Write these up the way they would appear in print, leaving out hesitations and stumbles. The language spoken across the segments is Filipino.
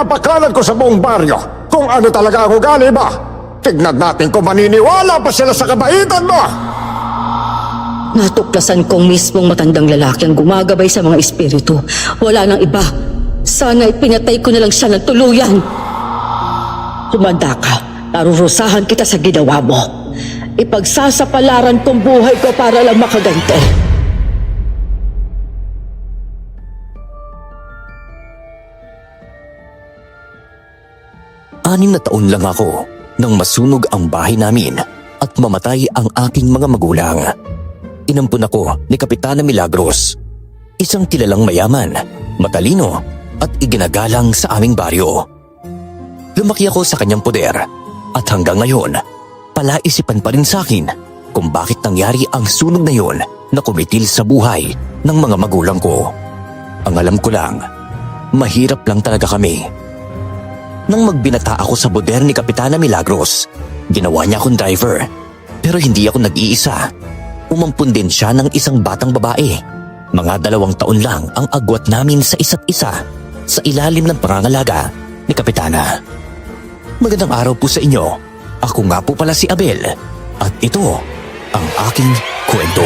ipapakalat ko sa buong baryo kung ano talaga ang ugali mo. Tignan natin kung maniniwala pa sila sa kabaitan mo. Natuklasan kong mismong matandang lalaki ang gumagabay sa mga espiritu. Wala nang iba. Sana ipinatay ko na lang siya ng tuluyan. Humanda ka. Narurusahan kita sa ginawa mo. Ipagsasapalaran kong buhay ko para lang makagante. 6 na taon lang ako nang masunog ang bahay namin at mamatay ang aking mga magulang. Inampun ako ni Kapitana Milagros, isang kilalang mayaman, matalino at iginagalang sa aming baryo. Lumaki ako sa kanyang poder at hanggang ngayon, palaisipan pa rin sa akin kung bakit nangyari ang sunog na yon na kumitil sa buhay ng mga magulang ko. Ang alam ko lang, mahirap lang talaga kami. Nang magbinata ako sa poder ni Kapitana Milagros, ginawa niya akong driver. Pero hindi ako nag-iisa. Umampun din siya ng isang batang babae. Mga 2 taon lang ang agwat namin sa isa't isa sa ilalim ng pangangalaga ni Kapitana. Magandang araw po sa inyo. Ako nga po pala si Abel at ito ang aking kwento.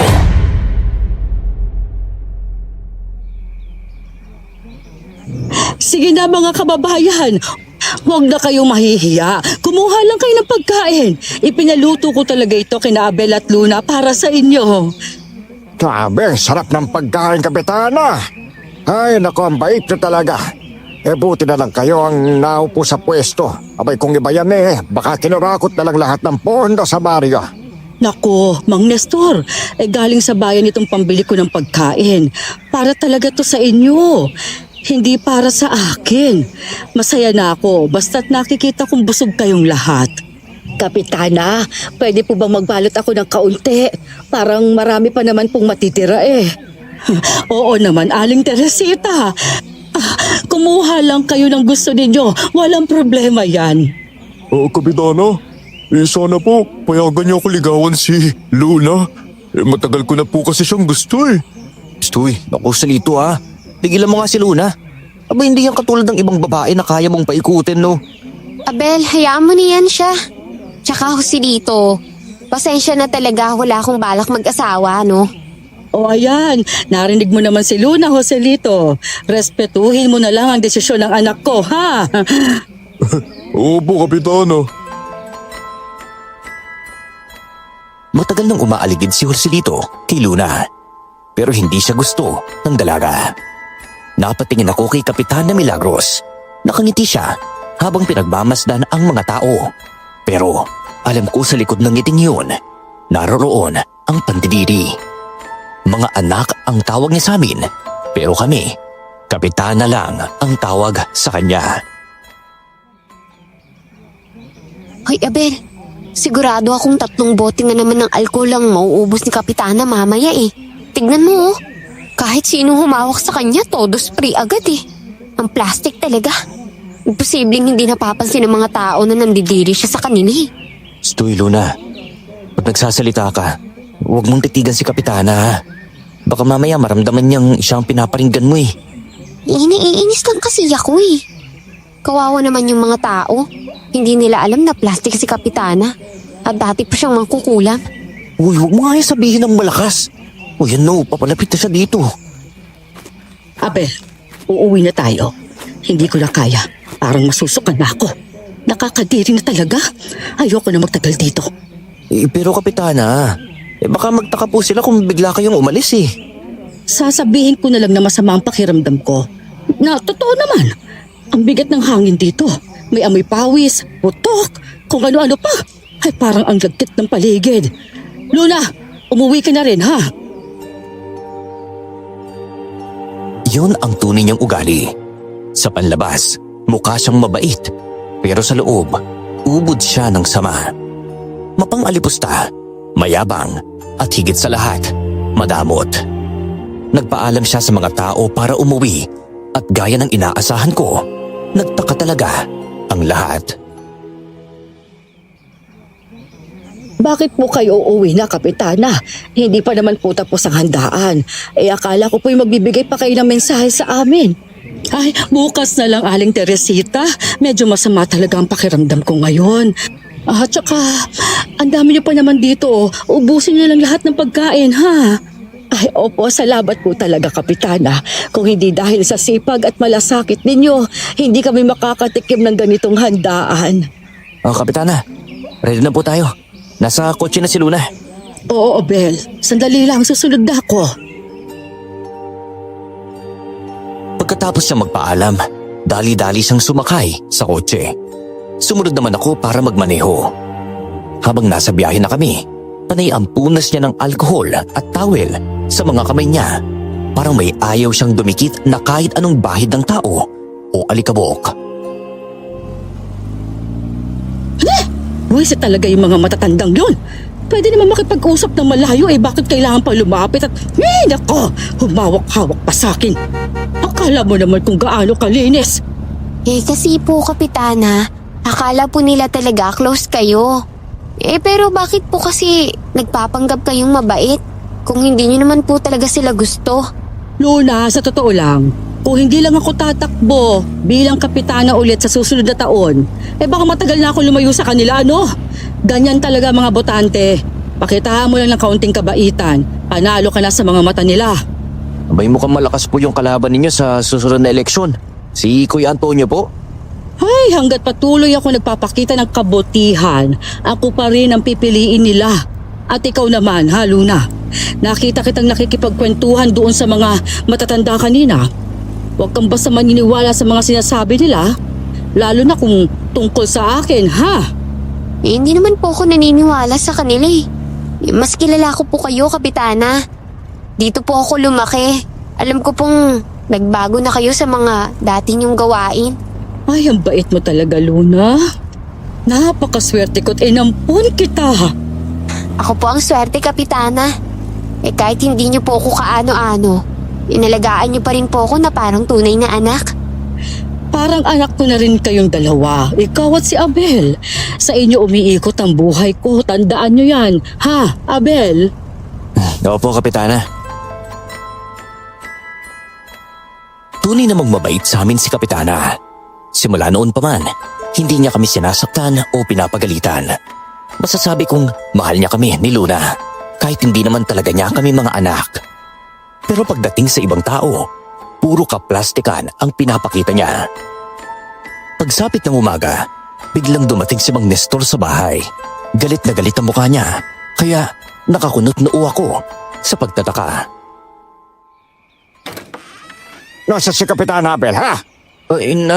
Sige na mga kababayan, huwag na kayong mahihiya. Kumuha lang kayo ng pagkain. Ipinaluto ko talaga ito kina Abel at Luna para sa inyo. Grabe, sarap ng pagkain, Kapitana. Ay, naku, ang bait nyo talaga. Buti na lang kayo ang naupo sa pwesto. Abay, kung iba yan baka kinurakot na lang lahat ng pondo sa baryo. Naku, Mang Nestor, galing sa bayan itong pambili ko ng pagkain. Para talaga to sa inyo. Hindi para sa akin. Masaya na ako basta't nakikita kong busog kayong lahat. Kapitana, pwede po bang magbalot ako ng kaunti? Parang marami pa naman pong matitira Oo naman, Aling Teresita. Kumuha lang kayo ng gusto ninyo. Walang problema yan. Kapitana, sana po payagan niyo ako ligawan si Luna. Matagal ko na po kasi siyang gusto Stoy, naku salito ha. Tigilan mo nga si Luna. Aba hindi yan katulad ng ibang babae na kaya mong paikutin no. Abel, hayaan mo niyan siya. Tsaka Joselito, pasensya na talaga, wala akong balak mag-asawa, no? O ayan, narinig mo naman si Luna, Joselito. Respetuhin mo na lang ang desisyon ng anak ko, ha? Opo, Kapitana. Matagal nang umaaligid si Joselito kay Luna. Pero hindi siya gusto ng dalaga. Napatingin ako kay Kapitana Milagros. Nakangiti siya habang pinagmamasdan ang mga tao. Pero alam ko sa likod ng ngiting yun, naroroon ang pandidiri. Mga anak ang tawag niya sa amin, pero kami, Kapitana lang ang tawag sa kanya. Hoy Abel, sigurado akong 3 bote na naman ng alcohol ang mauubos ni Kapitana mamaya Tignan mo kahit sino humawak sa kanya, todo spray agad Ang plastic talaga. Imposibleng hindi napapansin ng mga tao na nandidiri siya sa kanila Stoy Luna, pag nagsasalita ka, huwag mong titigan si Kapitana ha. Baka mamaya maramdaman niyang siya ang pinaparinggan mo Iniinis lang kasi ako Kawawa naman yung mga tao. Hindi nila alam na plastic si Kapitana. At dati pa siyang mangkukulam. Uy, huwag mo nga yung sabihin ng malakas. Uy, no, papalapit na siya dito. Abel, uuwi na tayo. Hindi ko na kaya. Parang masusukan na ako. Nakakadiri na talaga. Ayoko na magtagal dito. Pero Kapitana, baka magtaka po sila kung bigla kayong umalis Sasabihin ko na lang na masama ang pakiramdam ko. Na totoo naman. Ang bigat ng hangin dito. May amoy pawis, putok, kung ano-ano pa. Ay parang ang lagkit ng paligid. Luna, umuwi ka na rin ha? Yun ang tunay niyang ugali. Sa panlabas, mukha siyang mabait. Pero sa loob, ubod siya ng sama. Mapang-alipusta, mayabang, at higit sa lahat, madamot. Nagpaalam siya sa mga tao para umuwi at gaya ng inaasahan ko, nagtaka talaga ang lahat. Bakit po kayo uuwi na, Kapitana? Hindi pa naman po tapos ang handaan. Akala ko po'y magbibigay pa kayo ng mensahe sa amin. Ay, bukas na lang, Aling Teresita. Medyo masama talaga ang pakiramdam ko ngayon. Tsaka, ang dami niyo pa naman dito. Ubusin niyo lang lahat ng pagkain, ha? Ay, opo, salamat po talaga, Kapitana. Kung hindi dahil sa sipag at malasakit ninyo, hindi kami makakatikim ng ganitong handaan. Kapitana, ready na po tayo. Nasa kotse na si Luna. Oo, Abel. Sandali lang, susunod na ako. Pagkatapos niya magpaalam, dali-dali siyang sumakay sa kotse. Sumunod naman ako para magmaneho. Habang nasa biyahe na kami, panay ang punas niya ng alkohol at towel sa mga kamay niya. Parang may ayaw siyang dumikit na kahit anong bahid ng tao o alikabok. Buwisit talaga yung mga matatandang yun. Pwede naman makipag-usap ng malayo bakit kailangan pa lumapit at nako, humawak-hawak pa sa akin. Akala mo naman kung gaano kalinis. Kasi po, Kapitana, akala po nila talaga close kayo. Pero bakit po kasi nagpapanggap kayong mabait kung hindi nyo naman po talaga sila gusto? Luna, sa totoo lang, kung hindi lang ako tatakbo bilang kapitana ulit sa susunod na taon, baka matagal na ako lumayo sa kanila, ano? Ganyan talaga mga botante. Pakitaan mo lang ng kaunting kabaitan, panalo ka na sa mga mata nila. Abay, mukhang malakas po yung kalaban ninyo sa susunod na eleksyon. Si Kuya Antonio po. Ay, hanggat patuloy ako nagpapakita ng kabutihan, ako pa rin ang pipiliin nila. At ikaw naman, ha, Luna? Nakita kitang nakikipagkwentuhan doon sa mga matatanda kanina. Huwag kang basta maniniwala sa mga sinasabi nila, lalo na kung tungkol sa akin, ha? Hindi naman po ako naniniwala sa kanila Mas kilala ko po kayo, Kapitana. Dito po ako lumaki. Alam ko pong nagbago na kayo sa mga dati niyong gawain. Ay, ang bait mo talaga, Luna. Napakaswerte ko't inampun kita. Ako po ang swerte, Kapitana. Kahit hindi niyo po ako kaano-ano, inalagaan niyo pa rin po ako na parang tunay na anak. Parang anak ko na rin kayong dalawa, ikaw at si Abel. Sa inyo umiikot ang buhay ko, tandaan nyo yan. Ha, Abel? Opo, Kapitana. Tunay namang mabait sa amin si Kapitana. Simula noon pa man, hindi niya kami sinasaktan o pinapagalitan. Masasabi kong mahal niya kami ni Luna, kahit hindi naman talaga niya kami mga anak. Pero pagdating sa ibang tao, puro kaplastikan ang pinapakita niya. Pagsapit ng umaga, biglang dumating si Mang Nestor sa bahay. Galit na galit ang mukha niya, kaya nakakunot noo ako sa pagtataka. Nasa si Kapitan Abel, ha?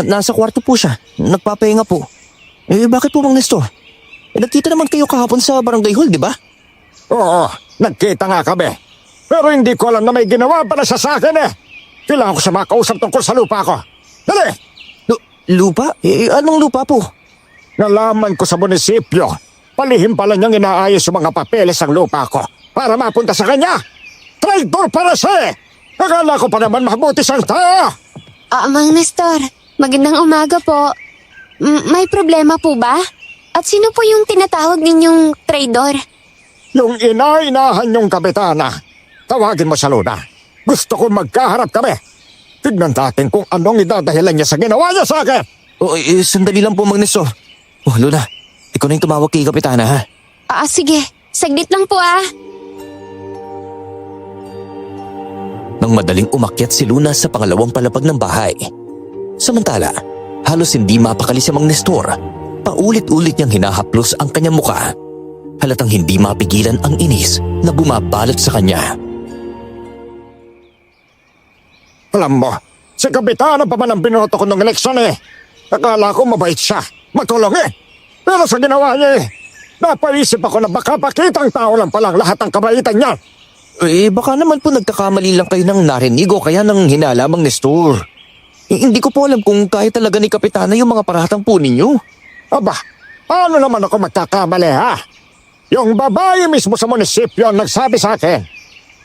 Nasa kwarto po siya. Nagpapahinga po. Bakit po, Mang Nestor? Nagkita naman kayo kahapon sa barangay hall, di ba? Oo, nagkita nga kami. Pero hindi ko alam na may ginawa pala siya sa akin Kailangan ko siya makausap tungkol sa lupa ko. Dali! Lupa? Anong lupa po? Nalaman ko sa munisipyo. Palihim pala niyang inaayos yung mga papeles ng lupa ko para mapunta sa kanya. Traitor para siya Akala ko pa naman mabuti siyang tao. Mang Nestor, magandang umaga po. May problema po ba? At sino po yung tinatawag ninyong traidor? Yung inainahan yung kapitana. Tawagin mo sa Luna. Gusto ko magkaharap kami. Tignan natin kung anong idadahilan niya sa ginawa niya sa akin. Sandali lang po, Mang Nestor. Luna, ikaw na yung tumawag kay Kapitana, ha? Sige. Saglit lang po Nang madaling umakyat si Luna sa pangalawang palapag ng bahay. Samantala, halos hindi mapakali si Mang Nestor. Paulit-ulit niyang hinahaplos ang kanyang muka. Halatang hindi mapigilan ang inis na bumabalot sa kanya. Alam mo, si kapitana pa man ang binoto ko ng eleksyon Akala ko mabait siya, matulong Pero sa ginawa niya napaisip ako na baka pakitang tao lang palang lahat ng kabaitan niya. Baka naman po nagkakamali lang kayo ng narinig o kaya ng hinala, Mang Nestor. Hindi ko po alam kung kaya talaga ni Kapitana yung mga paratang po ninyo. Aba, paano naman ako magkakamali Yung babae mismo sa munisipyo ang nagsabi sa akin.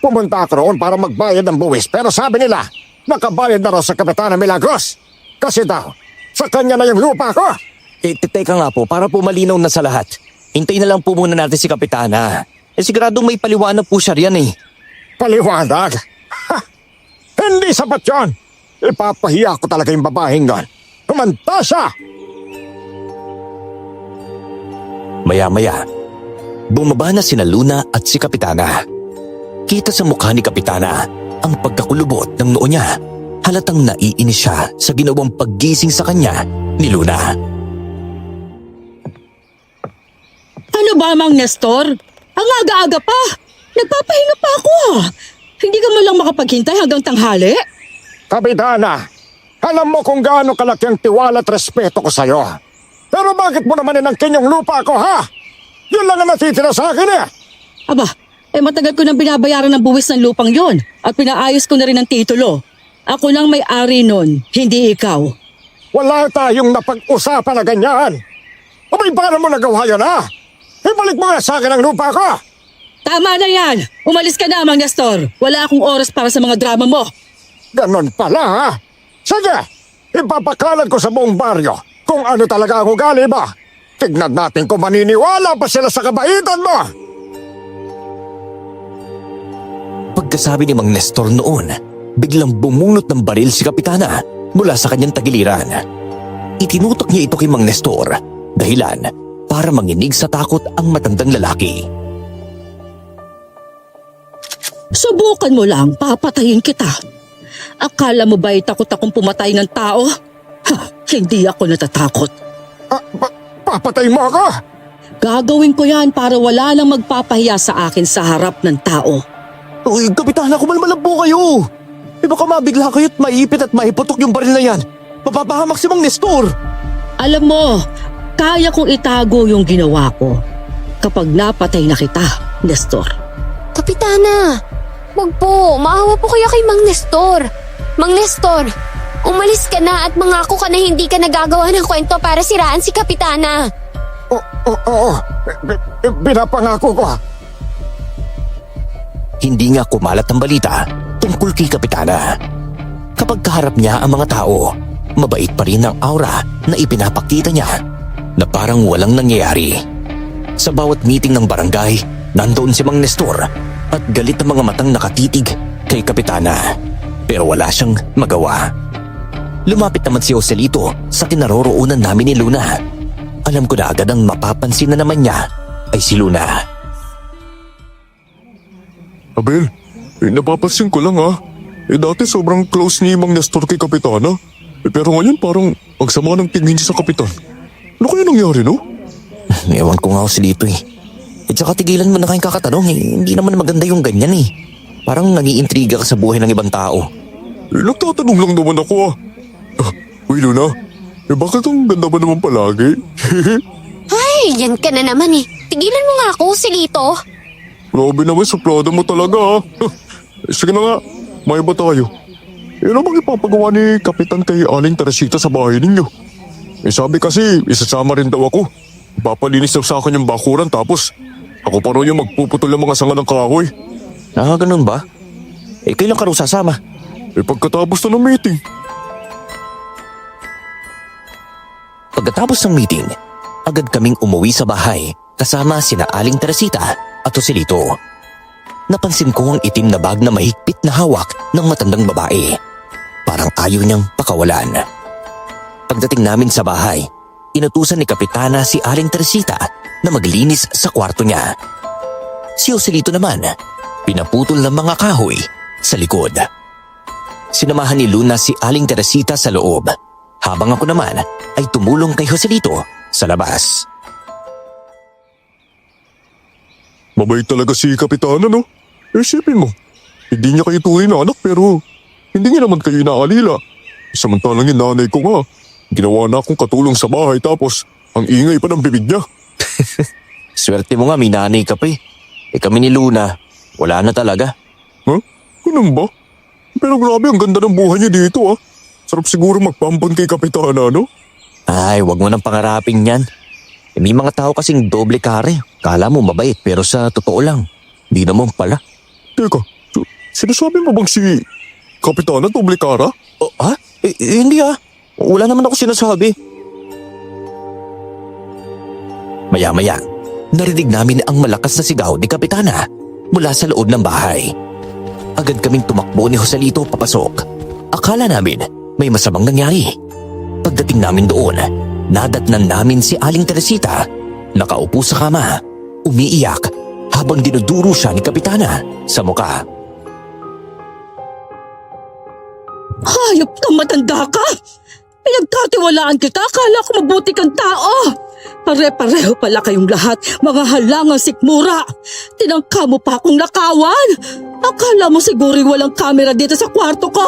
Pumunta ako roon para magbayad ng buwis pero sabi nila, nakabayad na raw sa Kapitana Milagros. Kasi daw, sa kanya na yung lupa ko. Teka nga po, para po malinaw na sa lahat. Hintayin na lang po muna natin si Kapitana. Siguradong may paliwanag po siya riyan Paliwanag? Ha! Hindi sapat yun. Ipapahiya ko talaga yung babaeng nun. Kumanta siya! Maya-maya, bumaba na sina Luna at si Kapitana. Kita sa mukha ni Kapitana ang pagkakulubot ng noo niya. Halatang naiinis siya sa ginawang paggising sa kanya ni Luna. Ano ba, Mang Nestor? Ang aga-aga pa. Nagpapahinga pa ako. Hindi ka mo lang makapaghintay hanggang tanghali? Kapitana, alam mo kung gaano kalaki ang tiwala at respeto ko sa'yo. Pero bakit mo naman inangkin yung lupa ko, ha? Yun lang ang natitira sa akin eh. Aba, matagal ko nang binabayaran ng buwis ng lupang yon at pinaayos ko na rin ang titulo. Ako lang may-ari nun, hindi ikaw. Wala tayong napag-usapan na ganyan. Abay, paano mo nagawa yun, ha? Ibalik mo nga sa akin ang lupa ko. Tama na yan! Umalis ka na, Mang Nestor. Wala akong oras para sa mga drama mo. Ganon pala, ha? Sige, ipapakalat ko sa buong baryo kung ano talaga ang ugali mo. Tignan natin kung maniniwala pa sila sa kabaitan mo. Pagkasabi ni Mang Nestor noon, biglang bumunot ng baril si Kapitana mula sa kanyang tagiliran. Itinutok niya ito kay Mang Nestor, dahilan para manginig sa takot ang matandang lalaki. Subukan mo lang, papatayin kita. Akala mo ba'y takot akong pumatay ng tao? Ha, hindi ako natatakot. Papatay mo ako? Gagawin ko yan para wala nang magpapahiya sa akin sa harap ng tao. Uy, Kapitana, kumalma lang po kayo. Baka mabigla kayo at maipit at maiputok yung baril na yan. Mapapahamak si Mang Nestor. Alam mo, kaya kong itago yung ginawa ko kapag napatay na kita, Nestor. Kapitana, wag po. Maawa po kayo kay Mang Nestor. Mang Nestor, umalis ka na at mangako ka na hindi ka nagagawa ng kwento para siraan si Kapitana. Oo, binapangako ko. Hindi nga kumalat ang balita tungkol kay Kapitana. Kapag kaharap niya ang mga tao, mabait pa rin ang aura na ipinapakita niya na parang walang nangyayari. Sa bawat meeting ng barangay, nandoon si Mang Nestor at galit ang mga matang nakatitig kay Kapitana. Pero wala siyang magawa. Lumapit naman si Joselito sa kinaroroonan namin ni Luna. Alam ko na agad ang mapapansin na naman niya ay si Luna. Abel, napapansin ko lang, ha. Dati sobrang close ni Mang Nestor kay Kapitana. Pero ngayon parang ang sama ng tingin niya sa Kapitan. Ano kaya nangyari, no? Ewan ko nga Joselito eh. At saka tigilan mo na kayong kakatanong eh. Hindi naman maganda yung ganyan eh. Parang nag-iintriga ka sa buhay ng ibang tao. Nagtatanong lang naman ako, ah. Uy, Luna, bakit ang ganda ba naman palagi? Ay, yan ka na naman eh. Tigilan mo nga ako, Silito. Grabe naman, suplada mo talaga, ha. Sige na nga, may iba tayo. Ano bang ipapagawa ni Kapitan kay Aling Teresita sa bahay ninyo? Sabi kasi, isasama rin daw ako. Papalinis daw sa akin yung bakuran tapos ako pa rin yung magpuputol ng mga sanga ng kahoy. Ganun ba? Kailan ka raw sasama? Pagkatapos na ng meeting. Pagkatapos ng meeting, agad kaming umuwi sa bahay kasama sina Aling Teresita at Joselito. Napansin ko ang itim na bag na mahigpit na hawak ng matandang babae. Parang ayaw niyang pakawalan. Pagdating namin sa bahay, inutusan ni Kapitana si Aling Teresita na maglinis sa kwarto niya. Si Joselito naman, pinaputol ng mga kahoy sa likod. Sinamahan ni Luna si Aling Teresita sa loob, habang ako naman ay tumulong kay Joselito sa labas. Mabait talaga si Kapitana, no? Isipin mo, hindi niya kayo tunay na anak pero hindi niya naman kayo inaalila. Samantalang yung nanay ko nga, ginawa na akong katulong sa bahay tapos ang ingay pa ng bibig niya. Swerte mo nga may nanay ka pa eh. Kami ni Luna, wala na talaga. Huh? Ganun ba? Pero grabe, ang ganda ng buhay niya dito, ah. Sarap siguro magpampon kay Kapitana, no? Ay, wag mo nang pangarapin yan. May mga tao kasing doble kare. Kala mo mabait pero sa totoo lang, di naman pala. Teka, sinasabi mo bang si Kapitana doble kara? Hindi ah. Wala naman ako sinasabi. Maya-maya, narinig namin ang malakas na sigaw ni Kapitana mula sa loob ng bahay. Agad kaming tumakbo ni Joselito papasok. Akala namin may masamang nangyari. Pagdating namin doon, nadatnan namin si Aling Teresita. Nakaupo sa kama, umiiyak habang dinuduro siya ni Kapitana sa muka. Hayop kang matanda ka! Pinagkatiwalaan kita, akala ko mabuti kang tao! Pare-pareho pala kayong lahat, mga halangang sikmura! Tinangka mo pa akong nakawan! Akala mo siguro walang kamera dito sa kwarto ko!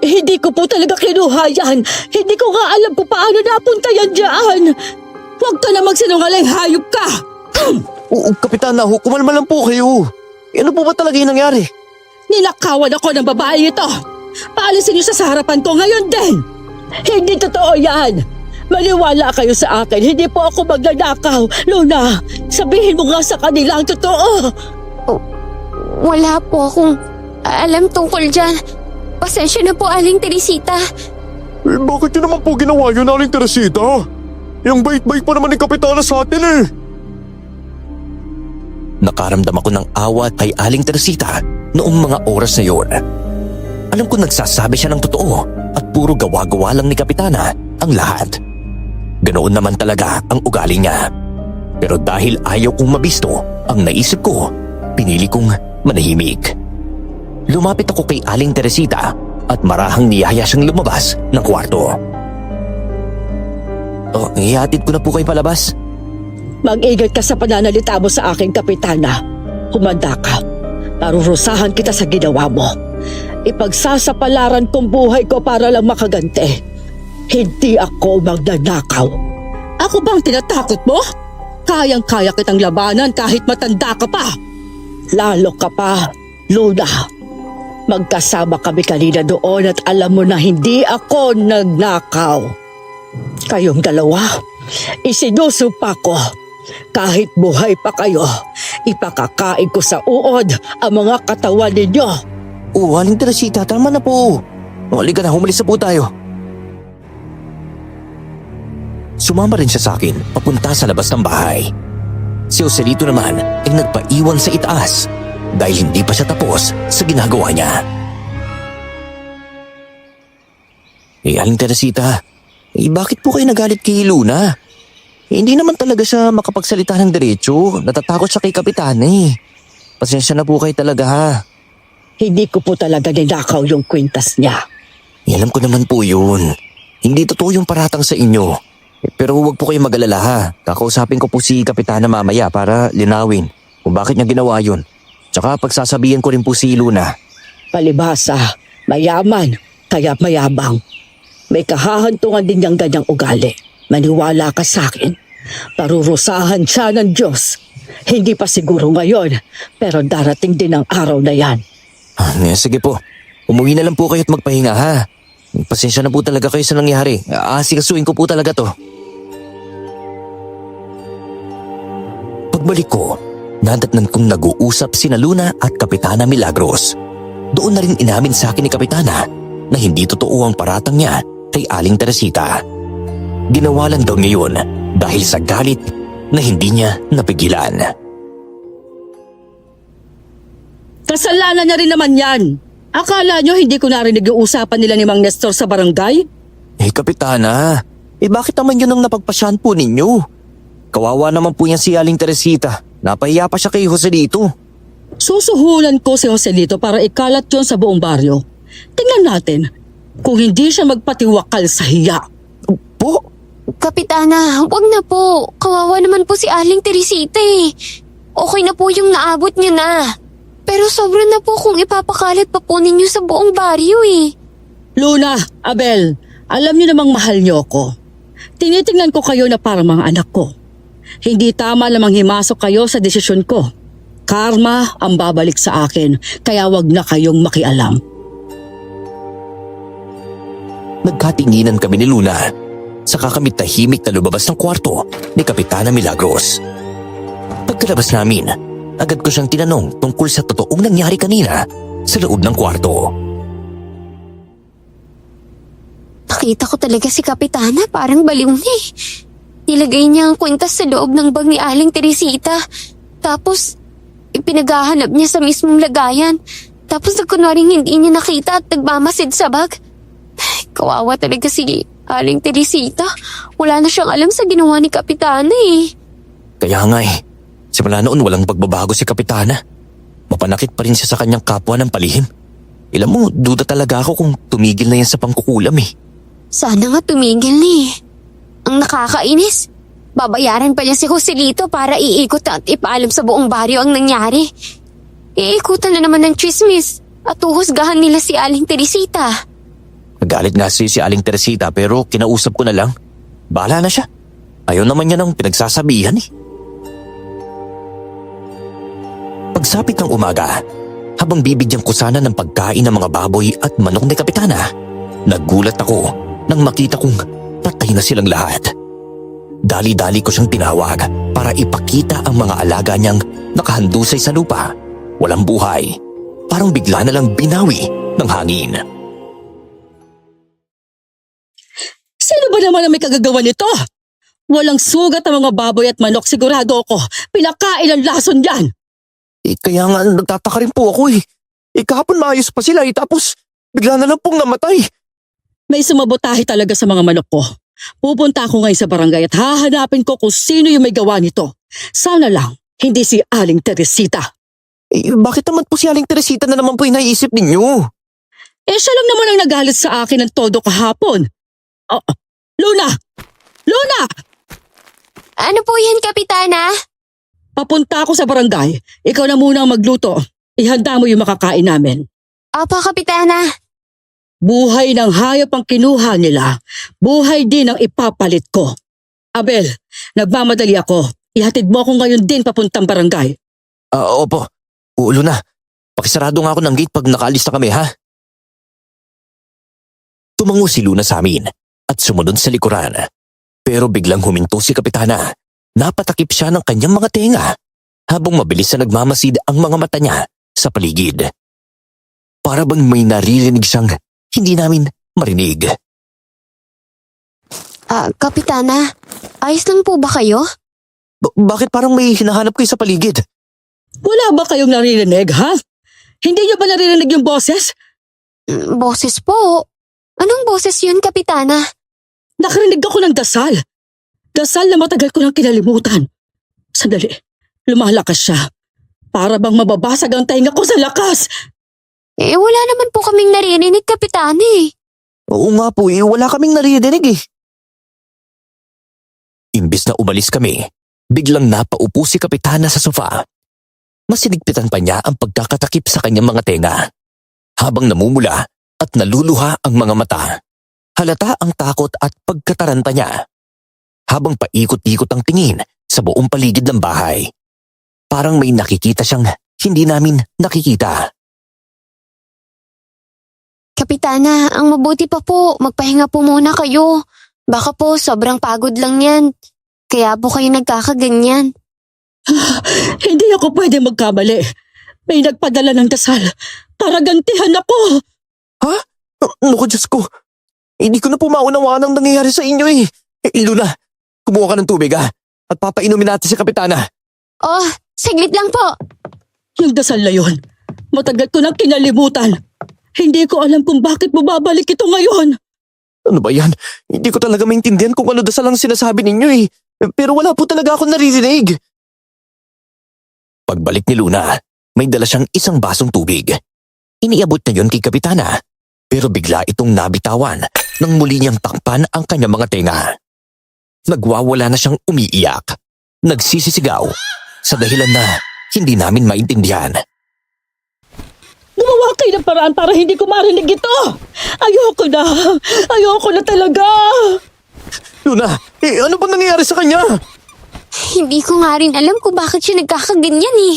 Hindi ko po talaga kinuha yan! Hindi ko nga alam kung paano napunta yan dyan! Huwag ka na magsinungaling, hayop ka! Kapitana, kumalma lang po kayo. Ano po ba talaga yung nangyari? Ninakawan ako ng babae ito! Paalisin niyo sa harapan ko ngayon din! Hindi totoo yan! Maniwala kayo sa akin, hindi po ako magnanakaw. Luna, sabihin mo nga sa kanila ang totoo. Wala po akong alam tungkol dyan. Pasensya na po, Aling Teresita. Bakit yun naman po ginawa yun, Aling Teresita? Yung bait-bait pa naman ni Kapitana sa atin eh. Nakaramdam ako ng awa kay Aling Teresita noong mga oras na yun. Alam ko nagsasabi siya ng totoo at puro gawa-gawa lang ni Kapitana ang lahat. Ganoon naman talaga ang ugali niya. Pero dahil ayaw kong mabisto ang naisip ko, pinili kong manahimik. Lumapit ako kay Aling Teresita at marahang niyaya siyang lumabas ng kwarto. Ihatid ko na po kayo palabas. Mag-ingat ka sa pananalita mo sa akin, Kapitana. Humanda ka. Parurusahan kita sa ginawa mo. Ipagsasapalaran kong buhay ko para lang makaganti. Hindi ako magnanakaw. Ako bang tinatakot mo? Kayang-kaya kitang labanan kahit matanda ka pa. Lalo ka pa, Luna. Magkasama kami kanina doon at alam mo na hindi ako nagnakaw. Kayong dalawa, isinusumpa ko. Kahit buhay pa kayo, ipakakain ko sa uod ang mga katawan ninyo. Aling Teresita, tama na po. Halika na, humalis na po tayo. Sumama rin siya sa akin papunta sa labas ng bahay. Si Joselito naman ay nagpaiwan sa itaas dahil hindi pa siya tapos sa ginagawa niya. Aling Teresita, bakit po kayo nagalit kay Luna? Hindi naman talaga siya makapagsalita ng diretso. Natatakot siya kay Kapitana eh. Pasensya na po kayo talaga ha. Hindi ko po talaga ninakaw yung kwintas niya. Alam ko naman po yun. Hindi totoo yung paratang sa inyo. Pero huwag po kayong mag-alala ha. Kakausapin ko po si Kapitana mamaya para linawin kung bakit niya ginawa yun. Tsaka pagsasabihin ko rin po si Luna. Palibhasa, mayaman, kaya mayabang. May kahahantungan din niyang ganyang ugali. Maniwala ka sa akin. Parurusahan siya ng Diyos. Hindi pa siguro ngayon, pero darating din ang araw na yan. Sige po. Umuwi na lang po kayo at magpahinga ha. Pasensya na po talaga kayo sa nangyari. Asikasuin ko po talaga to. Pagbalik ko, nadatnan kong nag-uusap sina Luna at Kapitana Milagros. Doon na rin inamin sa akin ni Kapitana na hindi totoo ang paratang niya kay Aling Teresita. Ginawa lang daw niya yun dahil sa galit na hindi niya napigilan. Kasalanan niya rin naman yan. Akala niyo hindi ko narinig yung usapan nila ni Mang Nestor sa barangay? Kapitana, bakit naman yun ang napagpasyahan po ninyo? Kawawa naman po yan si Aling Teresita. Napahiya pa siya kay Joselito. Susuhulan ko si Joselito para ikalat yun sa buong baryo. Tingnan natin kung hindi siya magpatiwakal sa hiya. Po? Kapitana, huwag na po. Kawawa naman po si Aling Teresita eh. Okay na po yung naabot niya na. Pero sobra na po kung ipapakalat pa po ninyo sa buong baryo eh. Luna, Abel, alam niyo namang mahal niyo ako. Tinitingnan ko kayo na parang mga anak ko. Hindi tama lamang himasok kayo sa desisyon ko. Karma ang babalik sa akin, kaya wag na kayong makialam. Nagkatinginan kami ni Luna. Saka kami tahimik na lumabas ng kwarto ni Kapitana Milagros. Pagkalabas namin, agad ko siyang tinanong tungkol sa totoong nangyari kanina sa loob ng kwarto. Nakita ko talaga si Kapitana, parang baliw na eh. Nilagay niya ang kwintas sa loob ng bag ni Aling Teresita. Tapos, ipinaghahanap niya sa mismong lagayan. Tapos nagkunwaring hindi niya nakita at nagmamasid sa bag. Kawawa talaga si Aling Teresita. Wala na siyang alam sa ginawa ni Kapitana eh. Kaya nga eh, simula noon walang pagbabago si Kapitana. Mapanakit pa rin siya sa kanyang kapwa ng palihim. Alam mo, duda talaga ako kung tumigil na yan sa pangkukulam eh. Sana nga tumigil ni. Ang nakakainis. Babayaran pa niya si Joselito para iikot at ipaalam sa buong baryo ang nangyari. Iikutan na naman ng chismis at uhusgahan nila si Aling Teresita. Nagalit nga si Aling Teresita pero kinausap ko na lang. Bahala na siya. Ayaw naman niya ng pinagsasabihan eh. Pagsapit ng umaga, habang bibigyan ko sana ng pagkain ng mga baboy at manok ni Kapitana, nagulat ako nang makita kong patay na silang lahat. Dali-dali ko siyang tinawag para ipakita ang mga alaga niyang nakahandusay sa lupa. Walang buhay. Parang bigla na lang binawi ng hangin. Sino ba naman ang may kagagawa nito? Walang sugat ang mga baboy at manok, sigurado ako. Pinakain ang lason yan. Kaya nga nagtataka rin po ako eh. Kahapon maayos pa sila tapos bigla na lang pong namatay. May sumabotahe talaga sa mga manok ko. Pupunta ako ngayon sa barangay at hahanapin ko kung sino yung may gawa nito. Sana lang, hindi si Aling Teresita. Bakit naman po si Aling Teresita na naman po yung naiisip ninyo? Siya lang naman ang nagalit sa akin ng todo kahapon. Luna! Luna! Ano po yan, Kapitana? Papunta ako sa barangay. Ikaw na muna ang magluto. Ihanda mo yung makakain namin. Opo, Kapitana. Buhay ng hayop ang kinuha nila. Buhay din ang ipapalit ko. Abel, nagmamadali ako. Ihatid mo ako ngayon din papuntang barangay. Opo. Ulo na. Pakisarado nga ako ng gate pag nakaalis na kami ha. Tumango si Luna sa amin at sumunod sa likuran. Pero biglang huminto si Kapitana. Napatakip siya ng kanyang mga tenga habang mabilis na nagmamasid ang mga mata niya sa paligid. Para bang may naririnig siyang hindi namin marinig. Kapitana, ayos lang po ba kayo? Bakit parang may hinahanap kayo sa paligid? Wala ba kayong naririnig, ha? Hindi niyo ba naririnig yung boses? Boses po. Anong boses yun, Kapitana? Nakarinig ako ng dasal. Dasal na matagal ko nang kinalimutan. Sandali, lumalakas siya. Para bang mababasag ang tainga ko sa lakas. Wala naman po kaming naririnig, Kapitana eh. Oo nga po wala kaming naririnig eh. Imbis na umalis kami, biglang napaupo si Kapitana sa sofa. Masinigpitan pa niya ang pagkakatakip sa kanyang mga tenga. Habang namumula at naluluha ang mga mata, halata ang takot at pagkataranta niya. Habang paikot-ikot ang tingin sa buong paligid ng bahay. Parang may nakikita siyang hindi namin nakikita. Kapitana, ang mabuti pa po, magpahinga po muna kayo. Baka po sobrang pagod lang yan. Kaya po kayo nagkakaganyan. Hindi ako pwede magkamali. May nagpadala ng dasal para gantihan ako. Ha? Naku, Diyos ko. Hindi ko na po maunawaan ang nangyayari sa inyo eh. Luna, kumuha ka ng tubig ha. At papainumin natin si Kapitana. Oh, saglit lang po. Yung dasal na yun, matagal ko nang kinalimutan. Hindi ko alam kung bakit mababalik ito ngayon. Ano ba yan? Hindi ko talaga maintindihan kung ano dasal ang sinasabi ninyo eh. Pero wala po talaga akong naririnig. Pagbalik ni Luna, may dala siyang isang basong tubig. Iniabot na yon kay Kapitana. Pero bigla itong nabitawan nang muli niyang takpan ang kanyang mga tenga. Nagwawala na siyang umiiyak. Nagsisisigaw sa dahilan na hindi namin maintindihan. Gumawa kayo ng paraan para hindi ko marinig ito. Ayoko na. Ayoko na talaga. Luna, ano ba nangyayari sa kanya? Hindi ko nga rin alam kung bakit siya nagkakaganyan eh.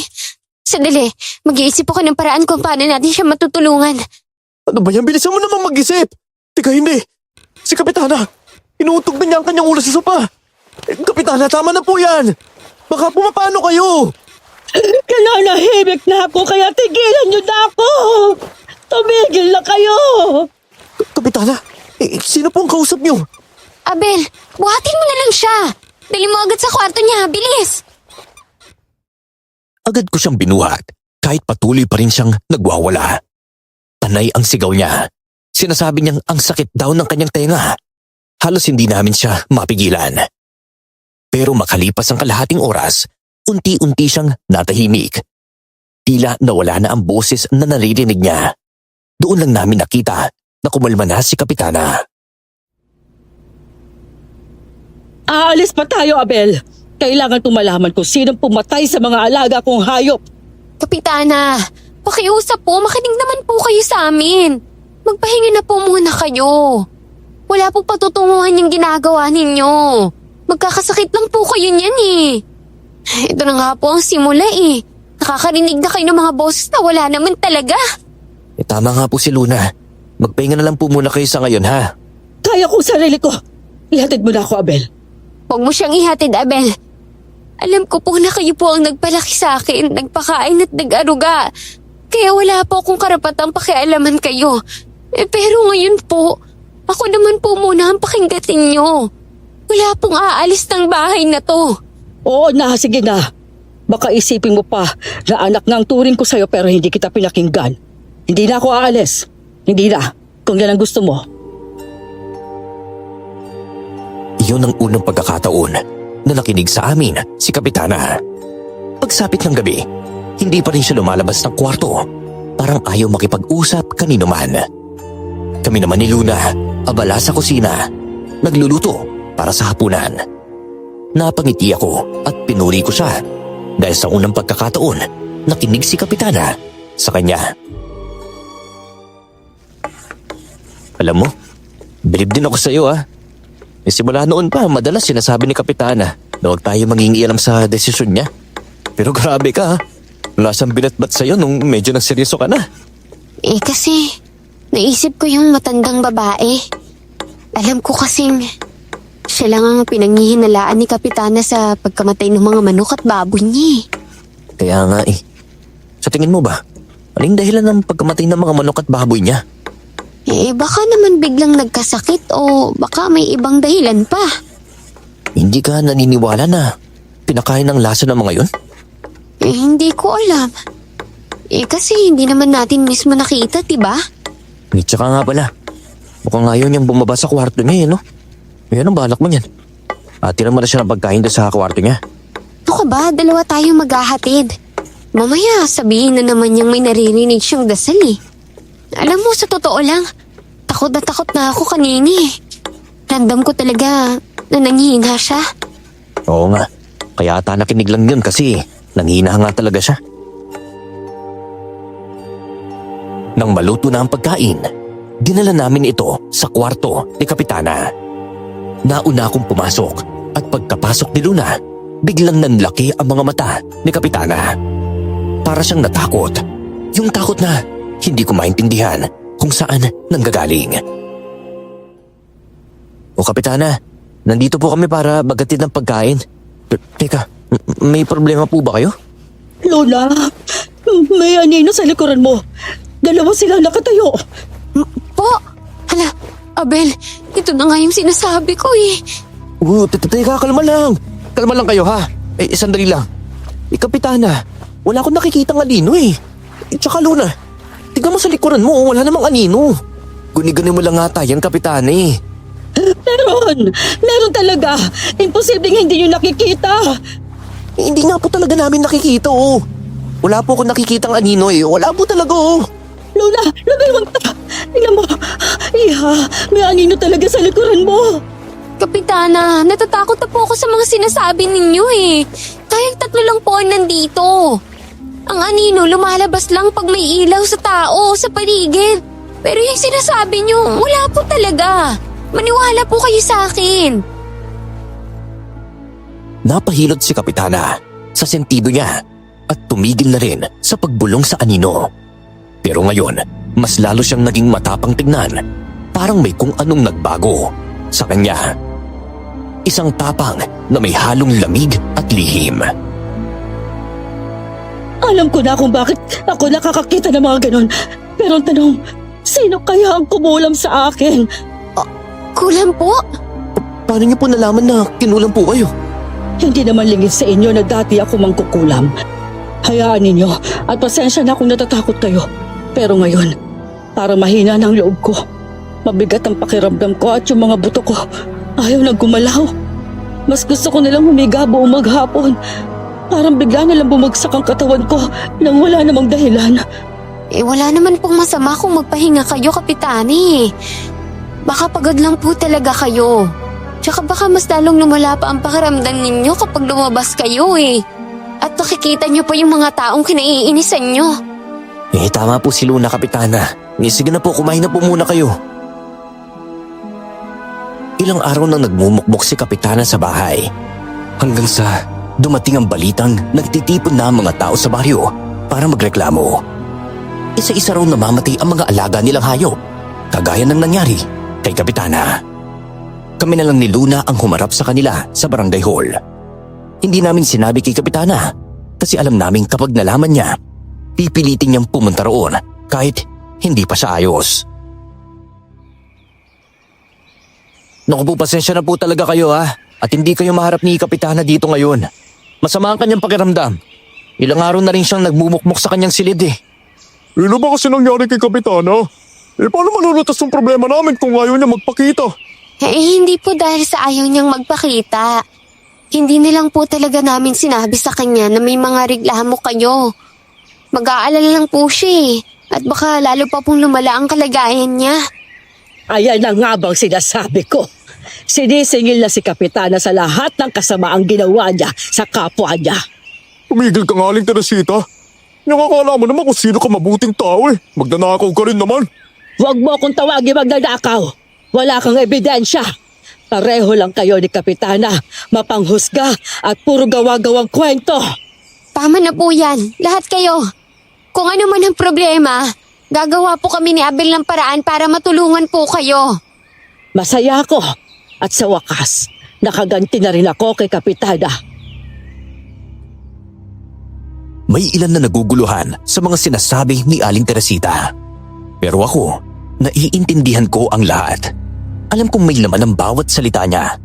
Sandali, mag-iisip ako ng paraan kung paano natin siya matutulungan. Ano ba yan? Bilisan mo naman mag-isip. Teka, hindi. Si Kapitana, inuutog na niya ang kanyang ulo sa sopa. Kapitana, tama na po yan. Baka pumapano kayo. Nananahimik na ako kaya tigilan niyo na ako. Tumigil na kayo. Kapitana, sino po ang kausap niyo? Abel, buhatin mo na lang siya. Dali mo agad sa kwarto niya, bilis. Agad ko siyang binuhat kahit patuloy pa rin siyang nagwawala. Panay ang sigaw niya. Sinasabi niyang ang sakit daw ng kanyang tenga. Halos hindi namin siya mapigilan. Pero makalipas ang kalahating oras, unti-unti siyang natahimik. Tila nawala na ang boses na naririnig niya. Doon lang namin nakita na kumalma na si Kapitana. Aalis pa tayo, Abel. Kailangan tumalaman kung sinong pumatay sa mga alaga kong hayop. Kapitana, pakiusap po, makinig naman po kayo sa amin. Magpahinga na po muna kayo. Wala po patutunguhan yung ginagawa ninyo. Magkakasakit lang po kayo niyan eh. Ito na nga po ang simula eh. Nakakarinig na kayo ng mga boses na wala naman talaga. Tama nga po si Luna. Magpahinga na lang po muna kayo sa ngayon ha. Kaya kong sarili ko. Ihatid mo na ako, Abel. Huwag mo siyang ihatid, Abel. Alam ko po na kayo po ang nagpalaki sa akin, nagpakain at nag-aruga. Kaya wala po akong karapatang pakialaman kayo. Pero ngayon po, ako naman po muna ang pakinggatin nyo. Wala pong aalis ng bahay na to. Oo na, sige na. Baka isipin mo pa na anak nga ang turing ko sa'yo pero hindi kita pinakinggan. Hindi na ako aalis. Hindi na, kung yan ang gusto mo. Iyon ang unang pagkakataon na nakinig sa amin si Kapitana. Pagsapit ng gabi, hindi pa rin siya lumalabas ng kwarto. Parang ayaw makipag-usap kanino man. Kami naman ni Luna, abala sa kusina, nagluluto para sa hapunan. Napangiti ako at pinuri ko siya dahil sa unang pagkakataon nakinig si Kapitana sa kanya. Alam mo, bilib din ako sa iyo ah. Simula noon pa, madalas sinasabi ni Kapitana na huwag tayo mangingialam sa desisyon niya. Pero grabe ka ha. Wala siyang binatbat sa'yo nung medyo nagseryoso ka na. Kasi, naisip ko yung matandang babae. Alam ko kasing, siya lang ang pinanghihinalaan ni Kapitana sa pagkamatay ng mga manok at baboy niya. Kaya nga eh. Sa tingin mo ba, aling dahilan ng pagkamatay ng mga manok at baboy niya? Baka naman biglang nagkasakit o baka may ibang dahilan pa. Hindi ka naniniwala na pinakain ng laso ng mga yun? Hindi ko alam. Kasi hindi naman natin mismo nakita, diba? Tsaka nga pala, mukhang ayaw niyang bumaba sa kwarto niya no? Yan ang balak mo niyan. Tira mo na siya ng pagkain doon sa kwarto niya. Ano ka ba? Dalawa tayong maghahatid. Mamaya sabihin na naman niyang may naririnig siyang dasal eh. Alam mo, sa totoo lang, takot na ako kanina eh. Randam ko talaga na nanghihina siya. Oo nga, kaya ata nakinig lang yun kasi nanghina nga talaga siya. Nang maluto na ang pagkain, dinala namin ito sa kwarto ni Kapitana. Nauna akong pumasok at pagkapasok ni Luna, biglang nanlaki ang mga mata ni Kapitana. Para siyang natakot. Yung takot na hindi ko maintindihan kung saan nanggagaling. O Kapitana, nandito po kami para bagatid ng pagkain. Teka, may problema po ba kayo? Lola, may anino sa likuran mo. Dalawa sila nakatayo. Po! Hala, Abel, ito na nga yung sinasabi ko eh. Teka, kalma lang. Kalma lang kayo ha. Sandali lang. Kapitana, wala akong nakikitang anino eh. Tsaka Luna, tignan mo sa likuran mo, wala namang anino. Guni-guni mo lang ata yan, Kapitana eh. Meron talaga. Imposibleng hindi nyo nakikita. Hindi nga po talaga namin nakikita oh. Wala po akong nakikitang anino eh. Wala po talaga oh. Lola, lumewang ta. Tingnan mo. Iha, may anino talaga sa likuran mo. Kapitana, natatakot na po ako sa mga sinasabi ninyo eh. Tayong tatlo lang po ang nandito. Ang anino lumalabas lang pag may ilaw sa tao, sa paligid. Pero yung sinasabi nyo, wala po talaga. Maniwala po kayo sa akin. Napahilot si Kapitana sa sentido niya at tumigil na rin sa pagbulong sa anino. Pero ngayon, mas lalo siyang naging matapang tignan. Parang may kung anong nagbago sa kanya. Isang tapang na may halong lamig at lihim. Alam ko na kung bakit ako nakakakita ng mga ganon. Pero ang tanong, sino kaya ang kumulam sa akin? Kulang po? Paano niyo po nalaman na kinulam po kayo? Hindi naman lingid sa inyo na dati ako mangkukulam. Hayaan ninyo at pasensya na kung natatakot kayo. Pero ngayon, Para mahina ng loob ko. Mabigat ang pakiramdam ko at yung mga buto ko ayaw na gumalaw. Mas gusto ko nilang humiga buong maghapon. Parang bigla nilang bumagsak ang katawan ko nang wala namang dahilan. Wala naman pong masama kung magpahinga kayo, Kapitani. Baka pagod lang po talaga kayo. Tsaka baka mas lalong lumala pa ang pakiramdam ninyo kapag lumabas kayo At nakikita niyo pa yung mga taong kinaiinisan niyo. Tama po si Luna, Kapitana. Sige na po, kumain na po muna kayo. Ilang araw nang nagmumukmok si Kapitana sa bahay. Hanggang sa dumating ang balitang nagtitipon na ang mga tao sa baryo para magreklamo. Isa-isa raw namamatay ang mga alaga nilang hayop, kagaya ng nangyari kay Kapitana. Kami na lang ni Luna ang humarap sa kanila sa barangay hall. Hindi namin sinabi kay Kapitana kasi alam namin kapag nalaman niya, pipilitin niyang pumunta roon kahit hindi pa siya ayos. Naku po, pasensya na po talaga kayo at hindi kayo maharap ni Kapitana dito ngayon. Masama ang kanyang pakiramdam. Ilang araw na rin siyang nagmumukmok sa kanyang silid Ano ba kasi nangyari kay Kapitana? Paano malulutas yung problema namin kung ayaw niya magpakita? Hindi po dahil sa ayaw niyang magpakita. Hindi nilang po talaga namin sinabi sa kanya na may mga reklamo kayo. Mag-aalala lang po siya at baka lalo pa pong lumala ang kalagayan niya. Ayan na nga bang sinasabi ko. Sinisingil na si Kapitana sa lahat ng kasamaang ginawa niya sa kapwa niya. Tumigil ka nga, Aling Teresita. Nakakala mo naman kung sino ka mabuting tao Magnanakaw ka rin naman. Huwag mo akong tawagin magnanakaw. Wala kang ebidensya. Pareho lang kayo ni Kapitana, mapanghusga at puro gawa-gawang kwento. Tama na po yan, lahat kayo. Kung ano man ang problema, gagawa po kami ni Abel ng paraan para matulungan po kayo. Masaya ako at sa wakas, nakaganti na rin ako kay Kapitana. May ilan na naguguluhan sa mga sinasabi ni Aling Teresita. Pero ako, naiintindihan ko ang lahat. Alam kong may laman ang bawat salita niya.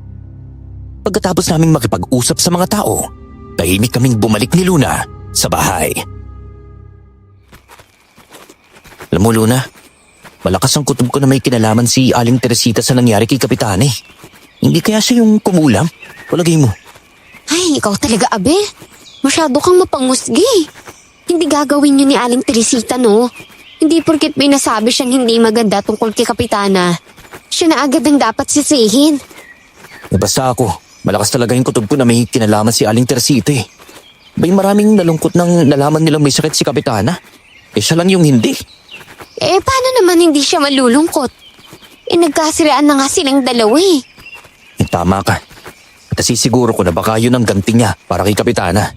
Pagkatapos naming makipag-usap sa mga tao, tahimik kaming bumalik ni Luna sa bahay. Alam mo, Luna, malakas ang kutob ko na may kinalaman si Aling Teresita sa nangyari kay Kapitana Hindi kaya siya yung kumulam? Palagay mo. Ay, ikaw talaga, Abel. Masyado kang mapangusgi. Hindi gagawin yun ni Aling Teresita, no? Hindi porket may nasabi siyang hindi maganda tungkol kay Kapitana. Siya na agad ang dapat sisihin. Basta ako, malakas talaga yung kutob ko na may kinalaman si Aling Teresita May maraming nalungkot nang nalaman nilang may sakit si Kapitana. Siya lang yung hindi. Paano naman hindi siya malulungkot? Nagkasiraan na nga silang dalawa Tama ka. At nasisiguro ko na baka yun ang ganti niya para kay Kapitana.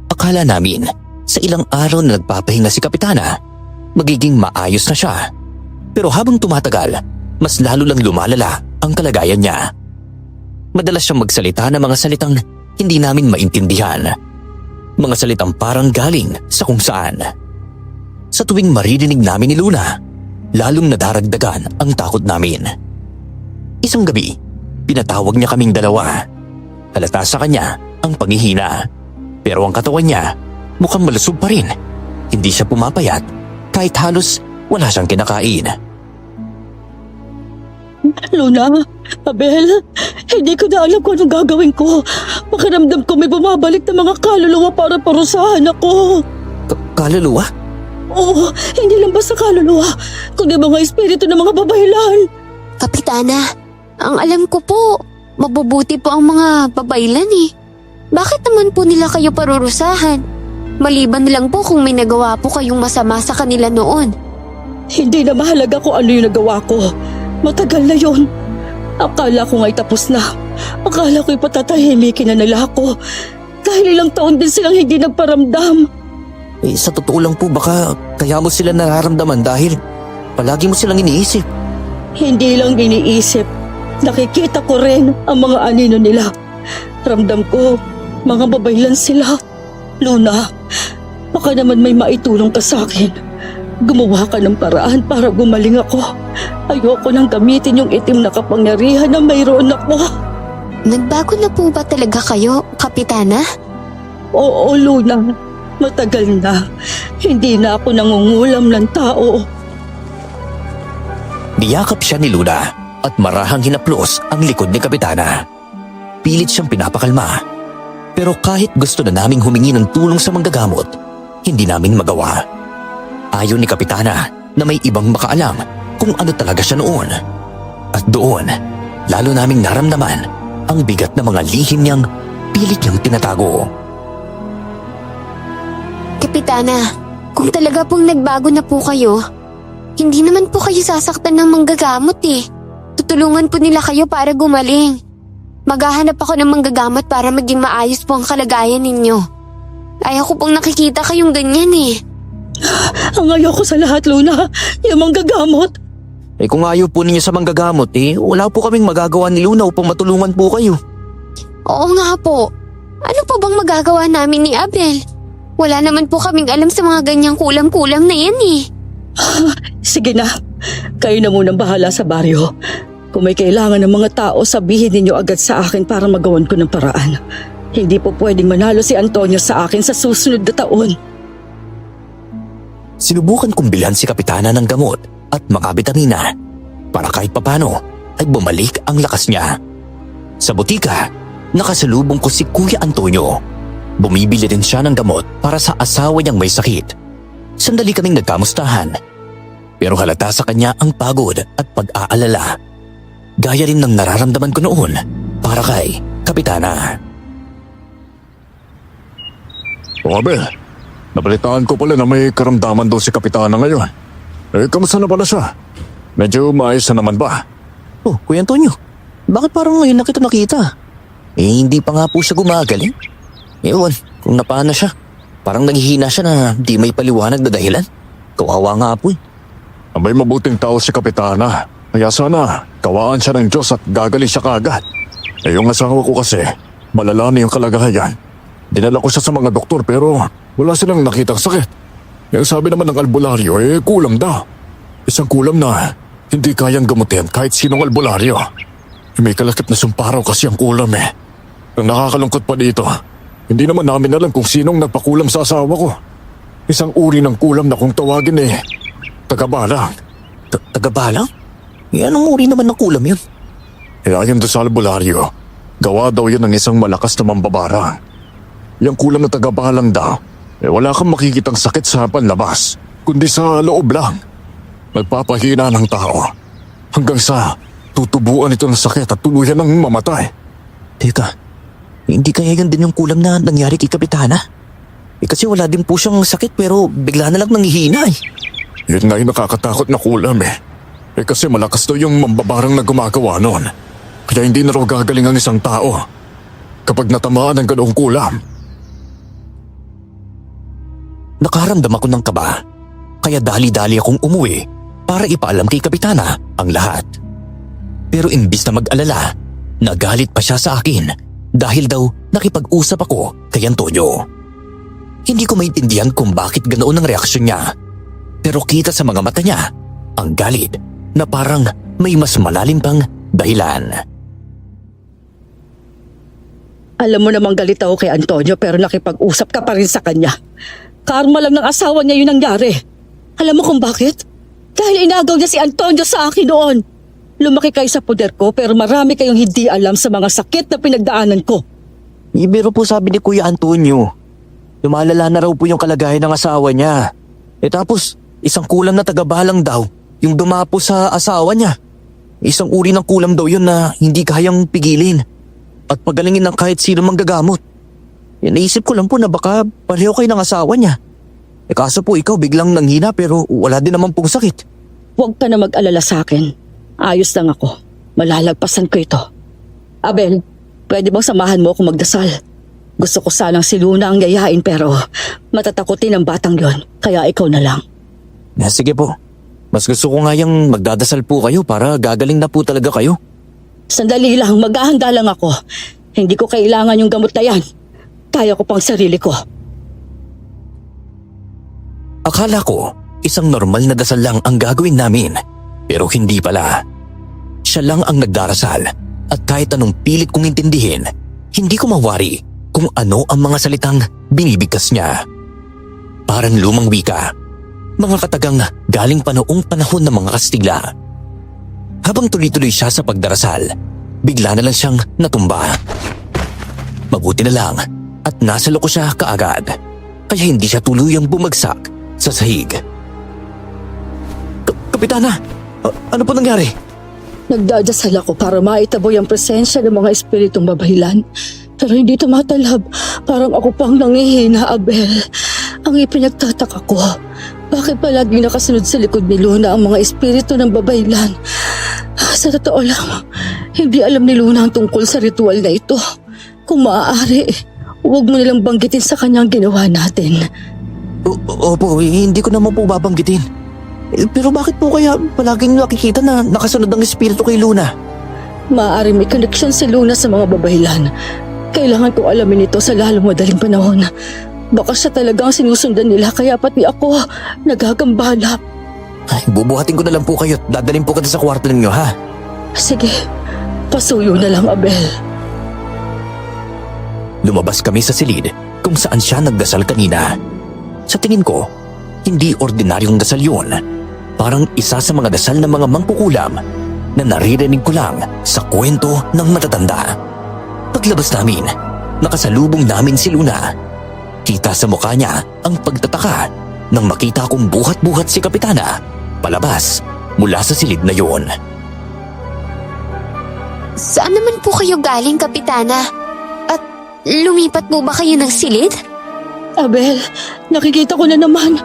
Akala namin, sa ilang araw na nagpapahinga si Kapitana, magiging maayos na siya. Pero habang tumatagal, mas lalo lang lumalala ang kalagayan niya. Madalas siyang magsalita ng mga salitang hindi namin maintindihan. Mga salitang parang galing sa kung saan. Sa tuwing maririnig namin ni Luna, lalong nadaragdagan ang takot namin. Isang gabi, pinatawag niya kaming dalawa. Halata sa kanya ang panghihina. Pero ang katawan niya mukhang malusog pa rin. Hindi siya pumapayat kahit halos wala siyang kinakain. Luna, Abel, hindi ko na alam kung anong gagawin ko. Pakiramdam ko may bumabalik na mga kaluluwa para parusahan ako. Kaluluwa? Oo, hindi lang basta kaluluwa, kundi mga espiritu ng mga babaylan. Kapitana, ang alam ko po, mabubuti po ang mga babaylan Bakit naman po nila kayo parurusahan? Maliban lang po kung may nagawa po kayong masama sa kanila noon. Hindi na mahalaga kung ano yung nagawa ko. Matagal na yon. Akala ko nga'y tapos na. Akala ko'y patatahimikin na nila ako. Dahil ilang taon din silang hindi nagparamdam. Sa totoo lang po baka kaya mo sila nararamdaman dahil palagi mo silang iniisip. Hindi lang iniisip. Nakikita ko rin ang mga anino nila. Ramdam ko, mga babaylan sila. Luna, baka naman may maitulong ka sa akin. Gumawa ka ng paraan para gumaling ako. Ayoko nang gamitin yung itim na kapangyarihan na mayroon ako. Nagbago na po ba talaga kayo, Kapitana? Oo, Luna. Matagal na. Hindi na ako nangungulam ng tao. Niyakap siya ni Luna at marahang hinaplos ang likod ni Kapitana. Pilit siyang pinapakalma. Pero kahit gusto na naming humingi ng tulong sa manggagamot, hindi namin magawa. Ayaw ni Kapitana na may ibang makaalam kung ano talaga siya noon. At doon, lalo naming naramdaman ang bigat na mga lihim niyang pilit niyang tinatago. Kapitana, kung talaga pong nagbago na po kayo, hindi naman po kayo sasaktan ng manggagamot eh. Tutulungan po nila kayo para gumaling. Maghahanap ako ng manggagamot para maging maayos po ang kalagayan ninyo. Ayaw ko pong nakikita kayong ganyan eh. Ang ayaw ko sa lahat, Luna, yung manggagamot. Kung ayaw po ninyo sa manggagamot wala po kaming magagawa ni Luna upang matulungan po kayo. Oo nga po. Ano po bang magagawa namin ni Abel? Wala naman po kaming alam sa mga ganyang kulam-kulam na yan eh. Sige na, kayo na munang bahala sa baryo. Kung may kailangan ng mga tao, sabihin ninyo agad sa akin para magawan ko ng paraan. Hindi po pwedeng manalo si Antonio sa akin sa susunod na taon. Sinubukan kong bilhan si Kapitana ng gamot at mga bitamina para kahit papano ay bumalik ang lakas niya. Sa butika, nakasalubong ko si Kuya Antonio. Bumibili din siya ng gamot para sa asawa niyang may sakit. Sandali kaming nagkamustahan. Pero halata sa kanya ang pagod at pag-aalala. Gaya rin ng nararamdaman ko noon para kay Kapitana. O Abel, nabalitaan ko pala na may karamdaman daw si Kapitana ngayon. Kamusta na pala siya? Medyo maayos na naman ba? Oh, Kuya Antonio, bakit parang ngayon na kita nakita? Hindi pa nga po siya gumagaling. Ewan, kung napana siya. Parang naghihina siya na di may paliwanag na dahilan. Kawawa nga po May mabuting tao si Kapitana. Kaya sana, kawaan siya ng Diyos at gagaling siya kaagad. Yung asawa ko kasi, malala na yung kalagayan. Dinala ko siya sa mga doktor pero wala silang nakitang sakit. Yung sabi naman ng albularyo, kulam daw. Isang kulam na hindi kayang gamutin kahit sinong albularyo. May kalakip na sumparaw kasi ang kulam Ang nakakalungkot pa dito, hindi naman namin alam kung sinong nagpakulam sa asawa ko. Isang uri ng kulam na kung tawagin tagabalang. Tagabalang? Anong uri naman ng kulam yun? Ayon doon sa albularyo, gawa daw yan ng isang malakas na mambabarang. Yung kulam na tagabalang daw, wala kang makikitang sakit sa panlabas, kundi sa loob lang. Nagpapahina ng tao, hanggang sa tutubuan ito ng sakit at tuluyan ng mamatay. Teka, hindi kaya yan din yung kulam na nangyari kay Kapitana? Kasi wala din po siyang sakit pero bigla na lang nanghihina Yun nga yung nakakatakot na kulam kasi malakas daw yung mambabarang na gumagawa noon. Kaya hindi na raw gagaling ang isang tao kapag natamaan ng ganoong kulam. Nakaramdam ako ng kaba, kaya dali-dali akong umuwi para ipaalam kay Kapitana ang lahat. Pero imbis na mag-alala, nagalit pa siya sa akin dahil daw nakipag-usap ako kay Antonio. Hindi ko maintindihan kung bakit ganoon ang reaksyon niya, pero kita sa mga mata niya ang galit na parang may mas malalim pang dahilan. Alam mo namang galit ako kay Antonio pero nakipag-usap ka pa rin sa kanya. Karma lang ng asawa niya yung nangyari. Alam mo kung bakit? Dahil inagaw niya si Antonio sa akin noon. Lumaki kayo sa poder ko pero marami kayong hindi alam sa mga sakit na pinagdaanan ko. Ibiro po sabi ni Kuya Antonio, lumalala na raw po yung kalagayan ng asawa niya. Tapos, isang kulam na tagabalang daw yung dumapo sa asawa niya. Isang uri ng kulam daw yun na hindi kayang pigilin at pagalingin ng kahit sino manggagamot. Naisip ko lang po na baka pareho kayo ng asawa niya. Kaso po ikaw biglang nanghina pero wala din naman pong sakit. Huwag ka na mag-alala sa akin. Ayos lang ako. Malalagpasan ko ito. Abel, pwede bang samahan mo ako magdasal? Gusto ko sanang si Luna ang yayain pero matatakotin ang batang yon. Kaya ikaw na lang. Sige po. Mas gusto ko nga yung magdadasal po kayo para gagaling na po talaga kayo. Sandali lang, maghahanda lang ako. Hindi ko kailangan yung gamot na yan. Kaya ko pang sarili ko. Akala ko, isang normal na dasal lang ang gagawin namin. Pero hindi pala. Siya lang ang nagdarasal at kahit anong pilit kong intindihin, hindi ko mawari kung ano ang mga salitang binibigkas niya. Parang lumang wika. Mga katagang galing pa noong panahon ng mga Kastigla. Habang tuloy-tuloy siya sa pagdarasal, bigla na lang siyang natumba. Mabuti na lang at nasa loko siya kaagad, kaya hindi siya tuluyang bumagsak sa sahig. Kapitana, ano po nangyari? Nagdadasal ako para maitaboy ang presensya ng mga espiritong babahilan. Pero hindi tumatalab. Parang ako pang nangihina, Abel. Ang ipinagtataka ko, bakit palaging nakasunod sa likod ni Luna ang mga espiritu ng babahilan? Sa totoo lang, hindi alam ni Luna ang tungkol sa ritual na ito. Kung maaari, huwag mo nilang banggitin sa kanyang ginawa natin. Opo, hindi ko naman po babanggitin. Pero bakit po kaya palaging nakikita na nakasunod ang espiritu kay Luna? Maaari may koneksyon si Luna sa mga babahilan. Kailangan kong alamin ito sa lalong madaling panahon. Baka siya talagang sinusundan nila kaya pati ako nagagambala. Ay, bubuhatin ko na lang po kayo at dadalhin po kita sa kwarto ninyo, ha? Sige, pasuyo na lang, Abel. Lumabas kami sa silid kung saan siya nagdasal kanina. Sa tingin ko, hindi ordinaryong dasal yun. Parang isa sa mga dasal ng mga mangkukulam na naririnig ko lang sa kwento ng matatanda. Paglabas namin, nakasalubong namin si Luna. Kita sa mukha niya ang pagtataka nang makita kong buhat-buhat si Kapitana palabas mula sa silid na yon. Saan naman po kayo galing, Kapitana? At lumipat po ba kayo ng silid? Abel, nakikita ko na naman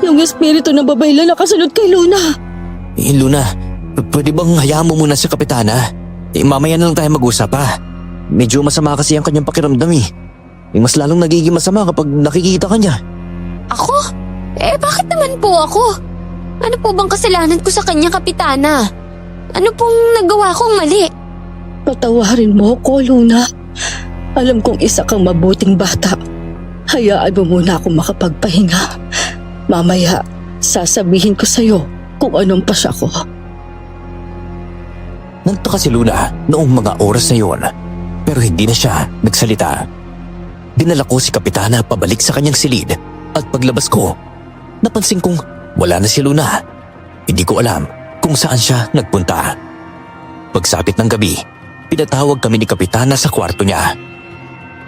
yung espiritu ng babahilan na kasunod kay Luna. Luna, pwede bang hayaan mo muna si Kapitana? Mamaya na lang tayo mag-usap, ha? Medyo masama kasi ang kanyang pakiramdam, eh. Mas lalong nagiging masama kapag nakikita ka niya. Ako? Bakit naman po ako? Ano po bang kasalanan ko sa kanya, Kapitana? Ano pong nagawa kong mali? Patawarin mo ko, Luna. Alam kong isa kang mabuting bata. Hayaan mo muna akong makapagpahinga. Mamaya, sasabihin ko sa'yo kung anong pasya ko. Nagtaka si Luna noong mga oras na yon, pero hindi na siya nagsalita. Dinala ko si Kapitana pabalik sa kanyang silid at paglabas ko, napansin kong wala na si Luna. Hindi ko alam kung saan siya nagpunta. Pagsapit ng gabi, pinatawag kami ni Kapitana sa kwarto niya.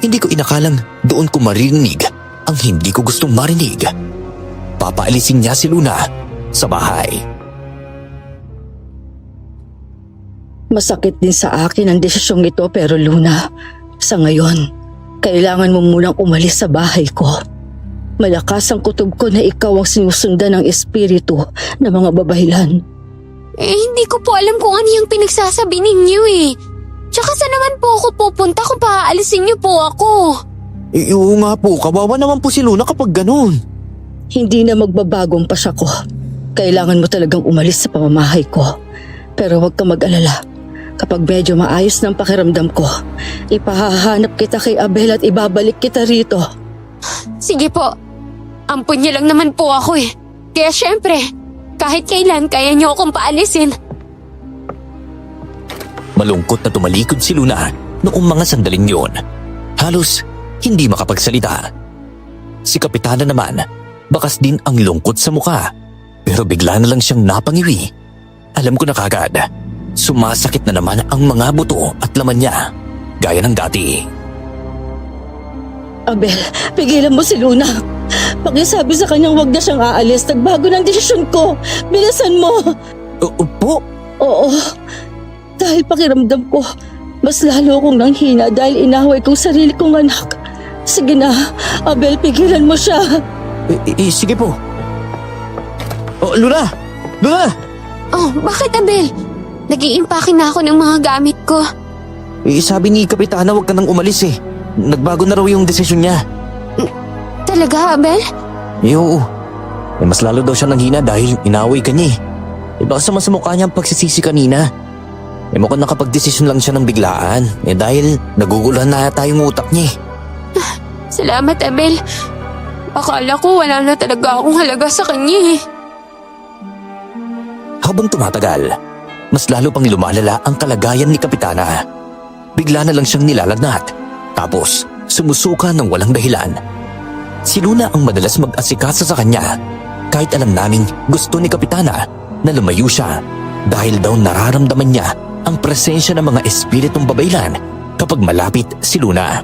Hindi ko inakalang doon ko marinig ang hindi ko gustong marinig. Papaalisin niya si Luna sa bahay. Masakit din sa akin ang desisyong ito pero Luna, sa ngayon, kailangan mo munang umalis sa bahay ko. Malakas ang kutob ko na ikaw ang sinusundan ng espiritu ng mga babahilan. Hindi ko po alam kung ano yung pinagsasabi ninyo eh. Tsaka saan naman po ako pupunta kung paaalisin niyo po ako? Oo nga po, kawawa naman po si Luna kapag ganun. Hindi na magbabagong pasya ko. Kailangan mo talagang umalis sa pamamahay ko. Pero huwag kang mag-alala. Kapag medyo maayos ng pakiramdam ko, ipahahanap kita kay Abel at ibabalik kita rito. Sige po. Ampun niyo lang naman po ako eh. Kaya syempre, kahit kailan kaya niyo akong paalisin. Malungkot na tumalikod si Luna noong mga sandaling yon. Halos hindi makapagsalita. Si Kapitana naman, bakas din ang lungkot sa mukha. Pero bigla na lang siyang napangiwi. Alam ko na kagad, sumasakit na naman ang mga buto at laman niya, gaya ng dati. Abel, pigilan mo si Luna. Pakisabi sa kanyang huwag na siyang aalis. Nagbago ng desisyon ko. Bilisan mo. Opo? Oo. Dahil pakiramdam ko, mas lalo akong nanghina dahil inaway kong sarili kong anak. Sige na, Abel, pigilan mo siya. Sige po. Oh, Luna! Luna! Oh, bakit Abel? Nag-iimpake na ako ng mga gamit ko. Sabi ni Kapitana huwag ka nang umalis eh. Nagbago na raw yung desisyon niya. Talaga, Abel? Oo. Mas lalo daw siya nanghina dahil inaway ka niya eh. Baka sa mukha niya ang pagsisisi kanina. Mukhang nakapag-desisyon lang siya ng biglaan. Dahil naguguluhan na yata yung utak niya eh. Salamat, Abel. Akala ko wala na talaga akong halaga sa kanya eh. Habang tumatagal, mas lalo pang lumalala ang kalagayan ni Kapitana. Bigla na lang siyang nilalagnat. Tapos, sumusuka ng walang dahilan. Si Luna ang madalas mag-asikasa sa kanya kahit alam naming gusto ni Kapitana na lumayo siya dahil daw nararamdaman niya ang presensya ng mga espiritong babaylan kapag malapit si Luna.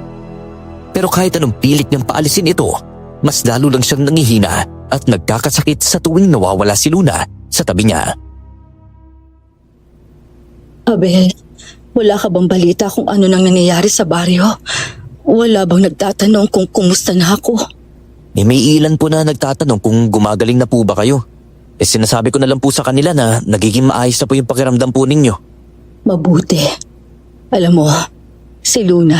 Pero kahit anong pilit niyang paalisin ito, mas lalo lang siyang nangihina at nagkakasakit sa tuwing nawawala si Luna sa tabi niya. Abel, wala ka bang balita kung ano nang nangyayari sa baryo? Wala bang nagtatanong kung kumusta na ako? May ilan po na nagtatanong kung gumagaling na po ba kayo. Sinasabi ko na lang po sa kanila na nagiging maayos na po yung pakiramdam po ninyo. Mabuti. Alam mo, si Luna,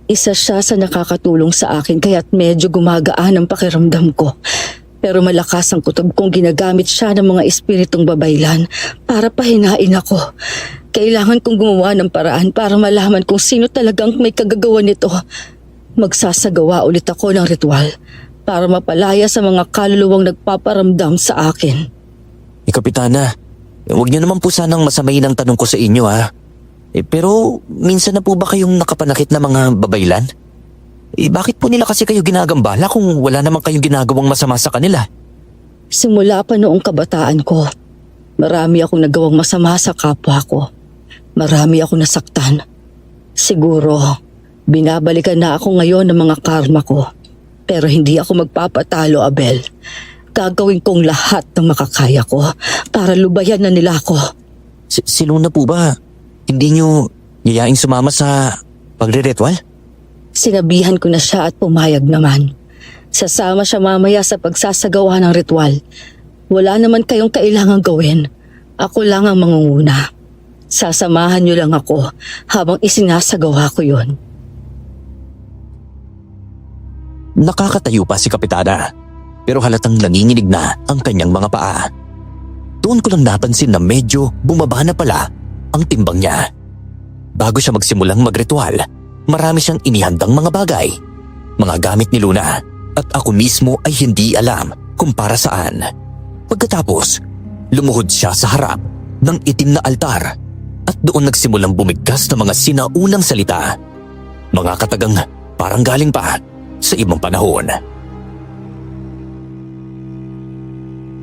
isa siya sa nakakatulong sa akin kaya't medyo gumagaan ang pakiramdam ko. Pero malakas ang kutob kong ginagamit siya ng mga espiritong babaylan para pahinain ako. Kailangan kong gumawa ng paraan para malaman kung sino talagang may kagagawa nito. Magsasagawa ulit ako ng ritual para mapalaya sa mga kaluluwang nagpaparamdam sa akin. Kapitana, huwag niyo naman po sanang masamayin ang tanong ko sa inyo ha. Pero minsan na po ba kayong nakapanakit na mga babaylan? Bakit po nila kasi kayo ginagambala kung wala naman kayong ginagawang masama sa kanila? Simula pa noong kabataan ko, marami akong nagawang masama sa kapwa ko. Marami akong nasaktan. Siguro, binabalikan na ako ngayon ng mga karma ko. Pero hindi ako magpapatalo, Abel. Gagawin kong lahat ng makakaya ko para lubayan na nila ako. Si Luna po ba, hindi niyo yayaing sumama sa pagre-ritual? Sinabihan ko na siya at pumayag naman. Sasama siya mamaya sa pagsasagawa ng ritual. Wala naman kayong kailangang gawin. Ako lang ang mangunguna. Sasamahan niyo lang ako habang isinasagawa ko yon. Nakakatayo pa si Kapitana, pero halatang nanginginig na ang kanyang mga paa. Doon ko lang napansin na medyo bumaba na pala ang timbang niya. Bago siya magsimulang magritual, marami siyang inihandang mga bagay, mga gamit ni Luna, at ako mismo ay hindi alam kung para saan. Pagkatapos, lumuhod siya sa harap ng itim na altar at doon nagsimulang bumigkas ng mga sinaunang salita. Mga katagang parang galing pa sa ibang panahon.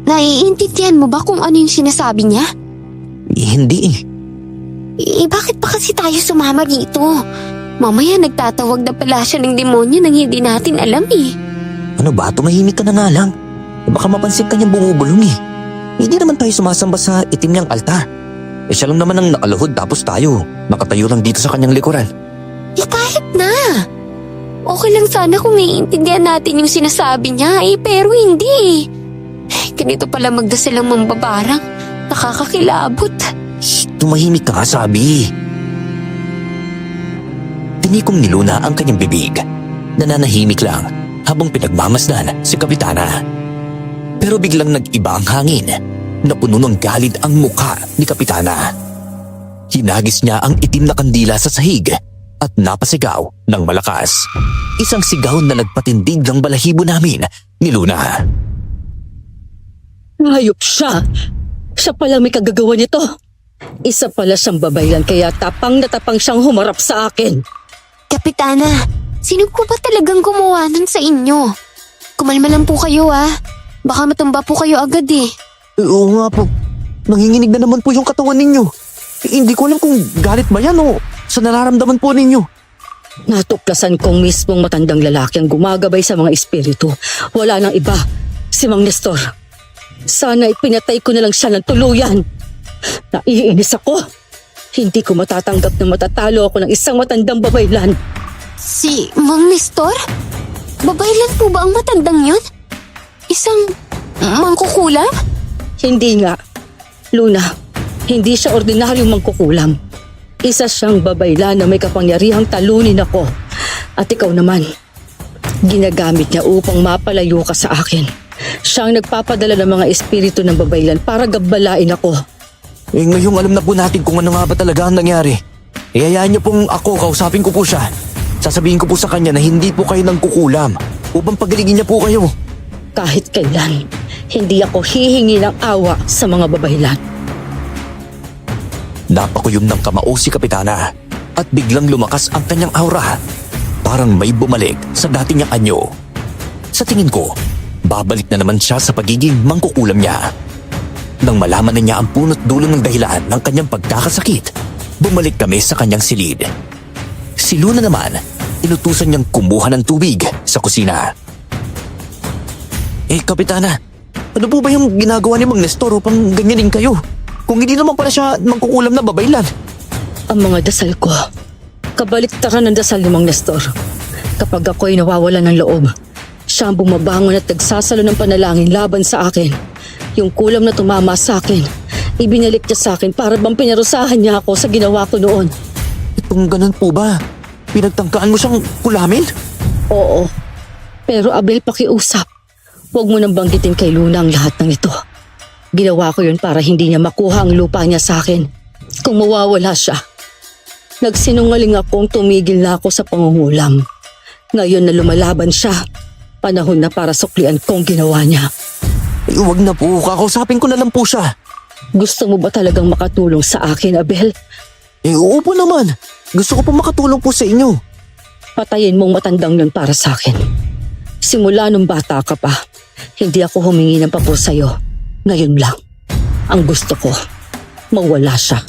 Naiintindihan mo ba kung ano yung sinasabi niya? Hindi eh. Bakit pa kasi tayo sumama dito? Mamaya nagtatawag na pala siya ng demonyo nang hindi natin alam eh. Ano ba? Tumahimik ka na nga lang. Baka mapansin ka niyang bumubulong eh. Hindi naman tayo sumasamba sa itim niyang altar. Siya lang naman ang nakaluhod tapos tayo nakatayo lang dito sa kanyang likuran. Kahit na. Okay lang sana kung naiintindihan natin yung sinasabi niya pero hindi. Ganito pala magdasal ang mambabarang. Nakakakilabot. Tumahimik ka nga sabi. Tinikom ni Luna ang kanyang bibig. Nananahimik lang habang pinagmamasdan si Kapitana. Pero biglang nag-iba ang hangin. Napuno ng galit ang mukha ni Kapitana. Hinagis niya ang itim na kandila sa sahig at napasigaw ng malakas. Isang sigaw na nagpatindig ng balahibo namin ni Luna. Hayop siya! Siya pala may kagagawa nito. Isa pala siyang babaylan kaya tapang na tapang siyang humarap sa akin. Kapitana, sino po ba talagang gumawa nun sa inyo? Kumalma lang po kayo Baka matumba po kayo agad eh. Oo nga po. Nanginginig na naman po yung katawan ninyo. Hindi ko alam kung galit ba yan o sa nararamdaman po ninyo. Natuklasan kong mismong matandang lalaki ang gumagabay sa mga espiritu. Wala nang iba. Si Mang Nestor. Sana ipinatay ko na lang siya ng tuluyan. Naiinis ako. Hindi ko matatanggap na matatalo ako ng isang matandang babaylan. Si Mang Nestor? Babaylan po ba ang matandang yun? Isang mangkukulam? Hindi nga. Luna, hindi siya ordinaryong mangkukulam. Isa siyang babaylan na may kapangyarihang talunin ako. At ikaw naman, ginagamit niya upang mapalayo ka sa akin. Siyang nagpapadala ng mga espiritu ng babaylan para gabalain ako. Ngayong alam na po natin kung ano nga ba talaga ang nangyari. Hayaan niyo pong ako, kausapin ko po siya. Sasabihin ko po sa kanya na hindi po kayo nangkukulam upang pagalingin niya po kayo. Kahit kailan, hindi ako hihingi ng awa sa mga babaylan. Napakuyom ng kamao si Kapitana at biglang lumakas ang kanyang aura. Parang may bumalik sa dati niyang anyo. Sa tingin ko, babalik na naman siya sa pagiging mangkukulam niya. Nang malaman na niya ang punot dulo ng dahilan ng kanyang pagkakasakit, bumalik kami sa kanyang silid. Si Luna naman, inutusan niyang kumuha ng tubig sa kusina. Kapitana, ano po ba yung ginagawa ni Mang Nestor upang ganyanin kayo? Kung hindi naman pala siya mangkukulam na babaylan. Ang mga dasal ko, kabaliktaran ng dasal ni Mang Nestor. Kapag ako'y nawawalan ng loob, siya ang bumabangon at nagsasalo ng panalangin laban sa akin. Yung kulam na tumama sa akin, ibinalik niya sa akin para bang pinarusahan niya ako sa ginawa ko noon. Kung ganun po ba, pinagtangkaan mo siyang kulamin? Oo, pero Abel, pakiusap. Huwag mo nang banggitin kay Luna ang lahat ng ito. Ginawa ko yun para hindi niya makuha ang lupa niya sa akin. Kung mawawala siya. Nagsinungaling akong tumigil na ako sa pangungulam. Ngayon na lumalaban siya, panahon na para suklian kong ginawa niya. Huwag na po, kakausapin ko na lang po siya. Gusto mo ba talagang makatulong sa akin, Abel? Oo po naman. Gusto ko po makatulong po sa inyo. Patayin mong matandang yun para sa akin. Simula nung bata ka pa, hindi ako humingi ng pabor sa'yo. Ngayon lang, ang gusto ko, mawala siya.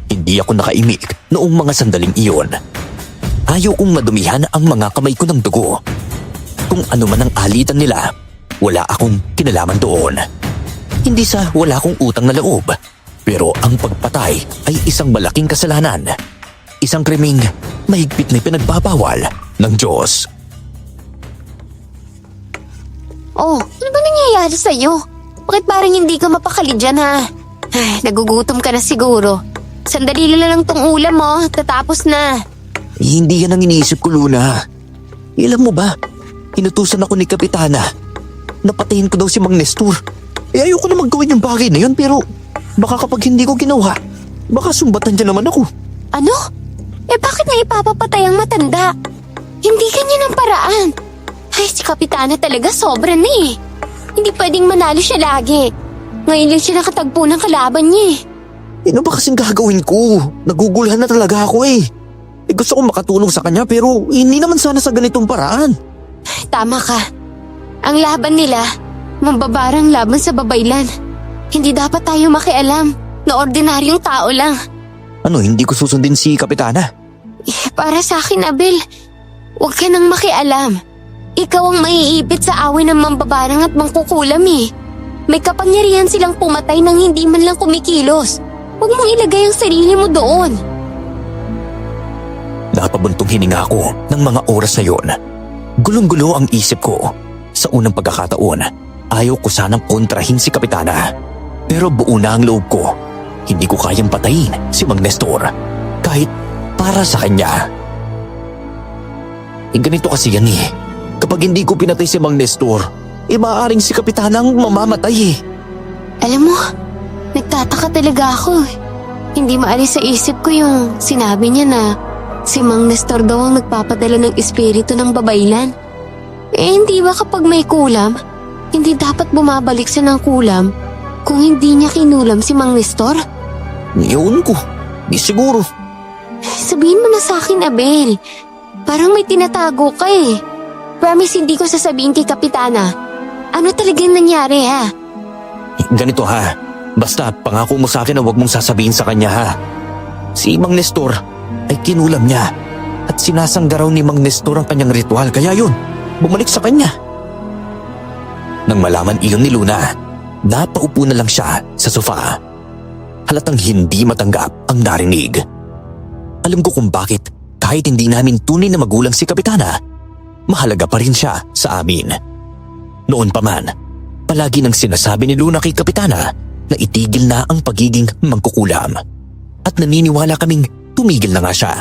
Hindi ako nakaimik noong mga sandaling iyon. Ayaw kong madumihan ang mga kamay ko ng dugo. Kung ano man ang alitan nila, wala akong kinalaman doon. Hindi sa wala akong utang na loob, pero ang pagpatay ay isang malaking kasalanan. Isang krimeng mahigpit na pinagbabawal ng Diyos. Oh, ano ba nangyayari sa'yo? Bakit parang hindi ka mapakali dyan ha? Ay, nagugutom ka na siguro. Sandali lang tong ulam mo, tatapos na. Hindi yan ang iniisip ko, Luna. Alam mo ba, inutusan ako ni Kapitana. Napatayin ko daw si Mang Nestor. Ayoko na maggawin yung bagay na yun, pero baka kapag hindi ko ginawa, baka sumbatan niya naman ako. Ano? Bakit na ipapapatay ang matanda? Hindi ganyan ang paraan. Ay, si Kapitana talaga sobra na eh. Hindi pwedeng manalo siya lagi. Ngayon lang siya nakatagpo ng kalaban niya eh. Ano ba kasing gagawin ko? Nagugulhan na talaga ako eh. Gusto kong makatulong sa kanya pero hindi naman sana sa ganitong paraan. Tama ka. Ang laban nila, mambabarang laban sa babaylan. Hindi dapat tayo makialam na ordinaryong tao lang. Ano, hindi ko susundin si Kapitana? Para sa akin, Abel, huwag ka nang makialam. Ikaw ang maiipit sa away ng mambabarang at mangkukulam eh. May kapangyarihan silang pumatay nang hindi man lang kumikilos. Huwag mong ilagay ang sarili mo doon. Napabuntong hininga ako ng mga oras na yon. Gulong-gulo ang isip ko. Sa unang pagkakataon, ayaw ko sanang kontrahin si Kapitana. Pero buo na ang loob ko. Hindi ko kayang patayin si Mang Nestor. Kahit para sa kanya. Ganito kasi yan eh. Kapag hindi ko pinatay si Mang Nestor, maaaring si Kapitana ang mamamatay eh. Alam mo, nagtataka talaga ako. Hindi maalis sa isip ko yung sinabi niya na si Mang Nestor daw ang nagpapadala ng espiritu ng babaylan. Hindi ba kapag may kulam, hindi dapat bumabalik siya ng kulam kung hindi niya kinulam si Mang Nestor? Iyon ko. Di siguro. Sabihin mo na sa akin, Abel. Parang may tinatago ka eh. Promise hindi ko sasabihin kay Kapitana. Ano talagang nangyari ha? Ganito ha. Basta pangako mo sa akin na huwag mong sasabihin sa kanya ha. Si Mang Nestor ay kinulam niya at sinasangga raw ni Mang Nestor ang kanyang ritual kaya yun, bumalik sa kanya. Nang malaman iyon ni Luna, napaupo na lang siya sa sofa. Halatang hindi matanggap ang narinig. Alam ko kung bakit kahit hindi namin tunay na magulang si Kapitana, mahalaga pa rin siya sa amin. Noon pa man, palagi nang sinasabi ni Luna kay Kapitana na itigil na ang pagiging mangkukulam. At naniniwala kaming tumigil na nga siya.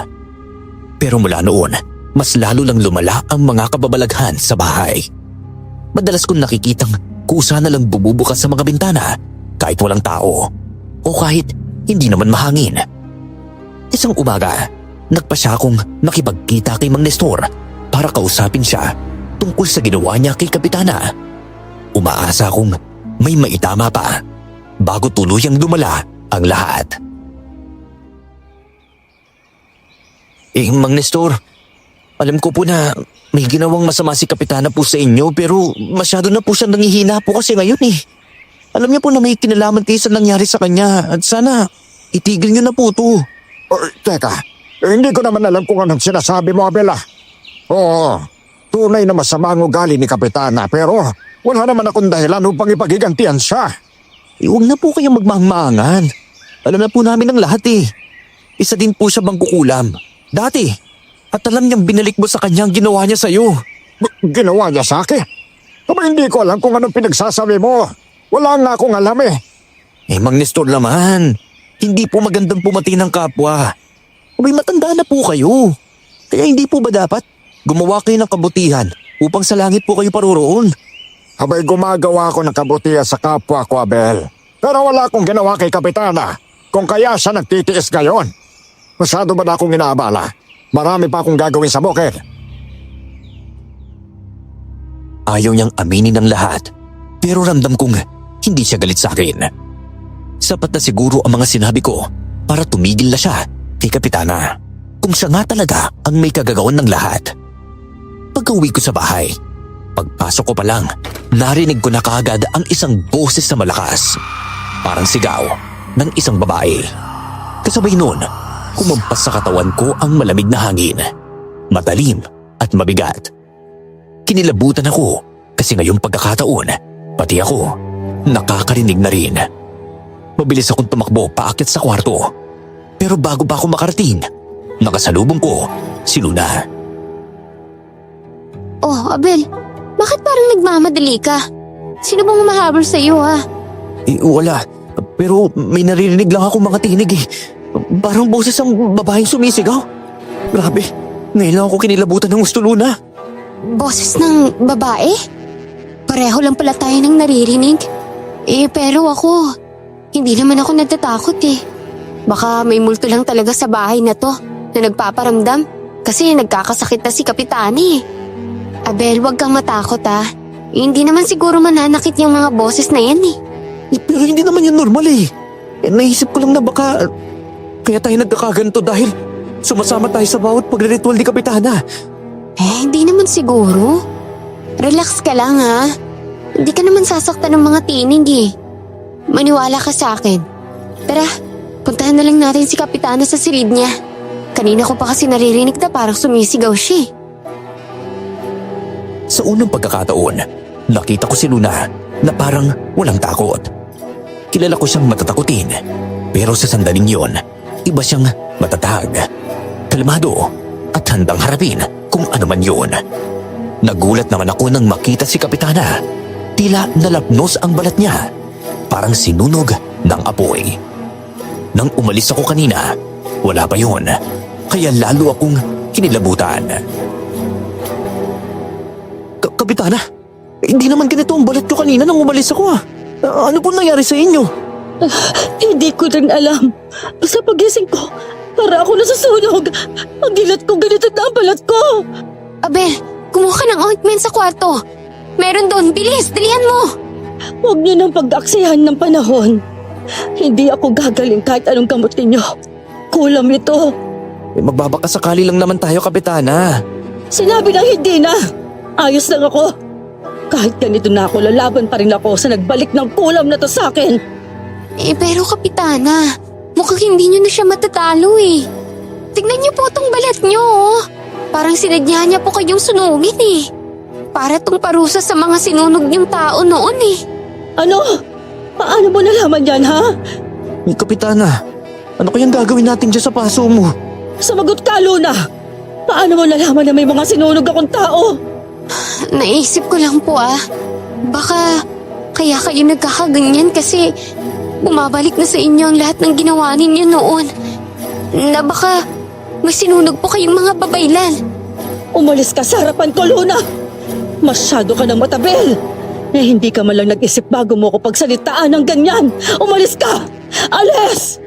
Pero mula noon, mas lalo lang lumala ang mga kababalaghan sa bahay. Madalas kong nakikitang kusa na lang bumubukas sa mga bintana kahit walang tao o kahit hindi naman mahangin. Isang umaga, nagpa siya akong nakipagkita kay Mang Nestor para kausapin siya tungkol sa ginawa niya kay Kapitana. Umaasa akong may maitama pa bago tuluyang lumala ang lahat. Mang Nestor, Alam ko po na may ginawang masama si Kapitana po sa inyo pero masyado na po siyang nangihina po kasi ngayon eh. Alam niya po na may kinalaman kayo sa nangyari sa kanya at sana itigil niyo na po to. Teka, hindi ko naman alam kung anong sinasabi mo, Abel ah. Oo, tunay na masama ang ugali ni Kapitana pero wala naman akong dahilan upang ipagigantihan siya. Huwag na po kayong magmahang-maangan. Alam na po namin ang lahat eh. Isa din po siya bangkukulam. Dati. At alam niyang binalik mo sa kanya ang ginawa niya sa'yo. Ginawa niya sa akin? Aba, hindi ko alam kung anong pinagsasabi mo. Wala nga akong alam eh. Mang Nestor naman. Hindi po magandang pumati ng kapwa. May matanda na po kayo. Kaya hindi po ba dapat gumawa kayo ng kabutihan upang sa langit po kayo paroroon? Abay, gumagawa ako ng kabutihan sa kapwa ko, Abel. Pero wala akong ginawa kay Kapitana. Kung kaya siya nagtitiis ngayon. Masyado ba na akong inaabala? Marami pa akong gagawin sa bukid. Ayaw niyang aminin ng lahat. Pero ramdam kong hindi siya galit sa akin. Sapat na siguro ang mga sinabi ko para tumigil na siya kay Kapitana. Kung siya nga talaga ang may kagagawan ng lahat. Pagka-uwi ko sa bahay, pagpasok ko pa lang, narinig ko na kaagad ang isang boses na malakas. Parang sigaw ng isang babae. Kasabay nun, kumampas sa katawan ko ang malamig na hangin. Matalim at mabigat. Kinilabutan ako kasi ngayong pagkakataon, pati ako, nakakarinig na rin. Mabilis akong tumakbo paakyat sa kwarto. Pero bago pa ako makarating, nakasalubong ko si Luna. Oh, Abel, bakit parang nagmamadali ka? Sino bang humahabol sa'yo ha? Wala. Pero may naririnig lang ako mga tinig eh. Parang boses ang babaeng sumisigaw. Grabe, ngayon lang ako kinilabutan ng gusto, Luna. Boses ng babae? Pareho lang pala tayo ng naririnig. Pero ako, hindi naman ako natatakot eh. Baka may multo lang talaga sa bahay na to na nagpaparamdam kasi nagkakasakit na si Kapitana eh. Abel, wag kang matakot ah. Hindi naman siguro mananakit yung mga boses na yan eh. Pero hindi naman yan normal eh. Naisip ko lang na baka kaya tayo nagkakaganto dahil sumasama tayo sa bawat pagre-ritual ni Kapitana. Hindi naman siguro. Relax ka lang ha. Hindi ka naman sasaktan ng mga tinig eh. Maniwala ka sa akin. Tara, puntahan na lang natin si Kapitana sa silid niya. Kanina ko pa kasi naririnig na parang sumisigaw siya eh. Sa unang pagkakataon, nakita ko si Luna na parang walang takot. Kilala ko siyang matatakutin. Pero sa sandaling yon, iba siyang matatag, kalmado at handang harapin kung ano man yun. Nagulat naman ako nang makita si Kapitana. Tila nalapnos ang balat niya. Parang sinunog ng apoy. Nang umalis ako kanina, wala pa yun. Kaya lalo akong kinilabutan. Kapitana, hindi naman ganito ang balat ko kanina nang umalis ako ah. Ano po nangyari sa inyo? Hindi ko rin alam. Basta pagising ko, para ako nasusunog. Ang dilat ko, ganito na ang balat ko. Abel, kumuha ka ng ointment sa kwarto. Meron doon, bilis, dalihan mo. Huwag niyo nang pag-aksihan ng panahon. Hindi ako gagaling kahit anong gamot ninyo. Kulam ito. Magbabakasakali lang naman tayo, Kapitana. Sinabi ng hindi na. Ayos lang ako. Kahit ganito na ako, lalaban pa rin ako sa nagbalik ng kulam na to sa akin. Pero Kapitana, mukhang hindi nyo na siya matatalo eh. Tignan niyo po tong balat niyo oh. Parang sinadya niya po kayong sunugin eh. Para tong parusa sa mga sinunog niyong tao noon eh. Ano? Paano mo nalaman yan, ha? Kapitana, ano kayang gagawin natin dyan sa paso mo? Sumagot ka, Luna. Paano mo nalaman na may mga sinunog akong tao? Naisip ko lang po ah. Baka kaya kayo nagkakaganyan kasi bumabalik na sa inyo ang lahat ng ginawa ninyo noon. Na baka may sinunog po kayong mga babaylan. Umalis ka sa harapan ko, Luna. Masyado ka ng matabil. Hindi ka man lang nag-isip bago mo ako pagsalitaan ng ganyan. Umalis ka! Alis!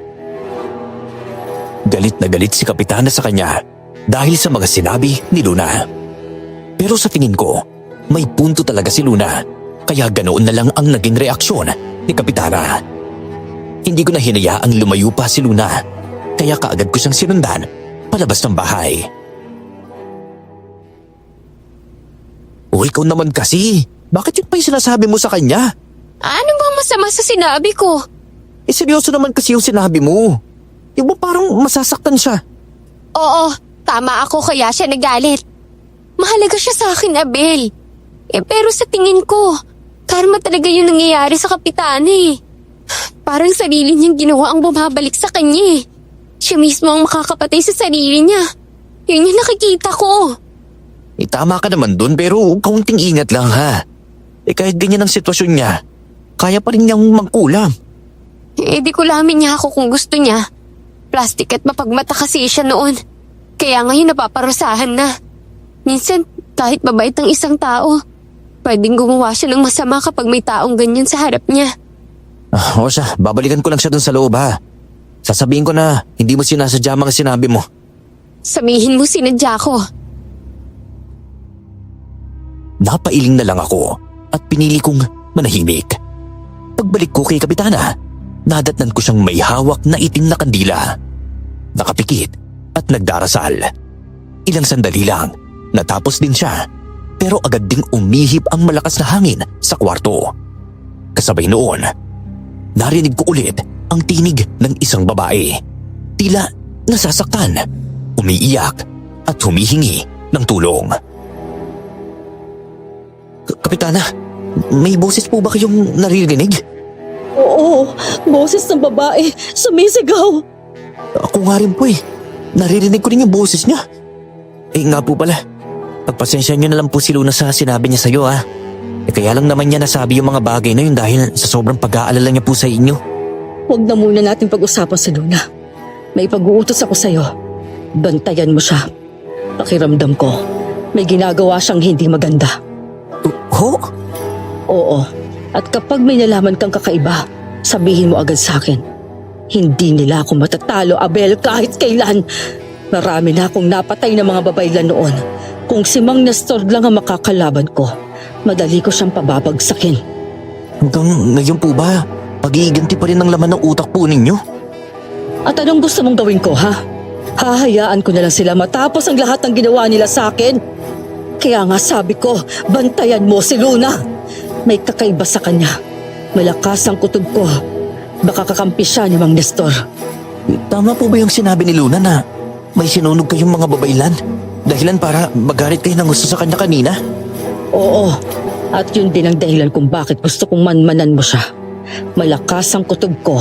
Galit na galit si Kapitana sa kanya dahil sa mga sinabi ni Luna. Pero sa tingin ko, may punto talaga si Luna. Kaya ganoon na lang ang naging reaksyon ni Kapitana. Hindi ko na hinayaang lumayo pa si Luna. Kaya kaagad ko siyang sinundan palabas ng bahay. ikaw naman kasi. Bakit yun pa yung sinasabi mo sa kanya? Ano bang masama sa sinabi ko? Seryoso naman kasi yung sinabi mo. Yung ba parang masasaktan siya? Oo, tama ako kaya siya nagalit. Mahalaga siya sa akin, Abel. Pero sa tingin ko, karma talaga yung nangyayari sa kapitana eh. Parang sarili niyang ginawa ang bumabalik sa kanya eh. Siya mismo ang makakapatay sa sarili niya. Yun yung nakikita ko. Tama ka naman dun pero kaunting ingat lang ha. Kahit ganyan ang sitwasyon niya, kaya pa rin niyang magkulam. Di kulamin niya ako kung gusto niya. Plastic at mapagmata kasi siya noon. Kaya ngayon napaparusahan na. Minsan, kahit mabait ang isang tao, pwedeng gumawa siya ng masama kapag may taong ganyan sa harap niya. O siya, babalikan ko lang siya dun sa loob ha. Sasabihin ko na hindi mo sinasadya mga sinabi mo. Sabihin mo sinadya ko. Napailing na lang ako at pinili kong manahimik. Pagbalik ko kay Kapitana, nadatnan ko siyang may hawak na itim na kandila. Nakapikit at nagdarasal. Ilang sandali lang, natapos din siya. Pero agad ding umihip ang malakas na hangin sa kwarto. Kasabay noon, narinig ko ulit ang tinig ng isang babae. Tila nasasaktan, umiiyak at humihingi ng tulong. Kapitana, may boses po ba kayong naririnig? Oo, boses ng babae, sumisigaw. Ako nga rin po eh. Naririnig ko rin yung boses niya. Nga po pala, pagpasensya niyo na lang po si Luna sa sinabi niya sa'yo ha. Kaya lang naman niya nasabi yung mga bagay na yun dahil sa sobrang pag-aalala niya po sa inyo. Huwag na muna natin pag-usapan si Luna. May pag-uutos ako sa'yo. Bantayan mo siya. Pakiramdam ko, may ginagawa siyang hindi maganda. Ho? Oo, at kapag may nalaman kang kakaiba, sabihin mo agad sa akin. Hindi nila ako matatalo, Abel, kahit kailan. Marami na akong napatay na mga babaylan noon. Kung si Mang Nestor lang ang makakalaban ko, madali ko siyang pababagsakin. Hanggang ngayon po ba, pag-iiganti pa rin ang laman ng utak po ninyo? At anong gusto mong gawin ko, ha? Hahayaan ko na lang sila matapos ang lahat ng ginawa nila sa akin. Kaya nga sabi ko, bantayan mo si Luna. May kakaiba sa kanya. Malakas ang kutob ko. Baka kakampi siya ni Mang Nestor. Tama po ba yung sinabi ni Luna na may sinunog kayong mga babaylan? Dahilan para magalit kayo ng gusto sa kanya kanina? Oo, at yun din ang dahilan kung bakit gusto kong manmanan mo siya. Malakas ang kutob ko.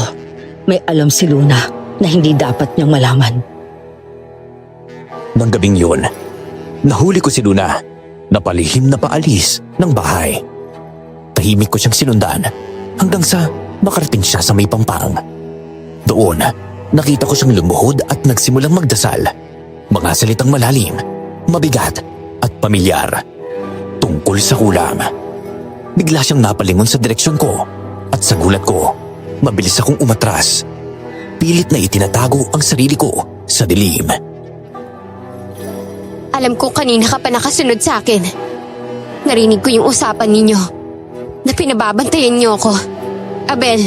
May alam si Luna na hindi dapat niyang malaman. Nang gabing yun, nahuli ko si Luna na palihim na paalis ng bahay. Tahimik ko siyang sinundan hanggang sa makarating siya sa may pampang. Doon, nakita ko siyang lumuhod at nagsimulang magdasal. Mga salitang malalim, mabigat at pamilyar. Tungkol sa kulam. Bigla siyang napalingon sa direksyon ko at sa gulat ko, mabilis akong umatras. Pilit na itinatago ang sarili ko sa dilim. Alam ko kanina ka pa nakasunod sa akin. Narinig ko yung usapan ninyo na pinababantayan niyo ako. Abel,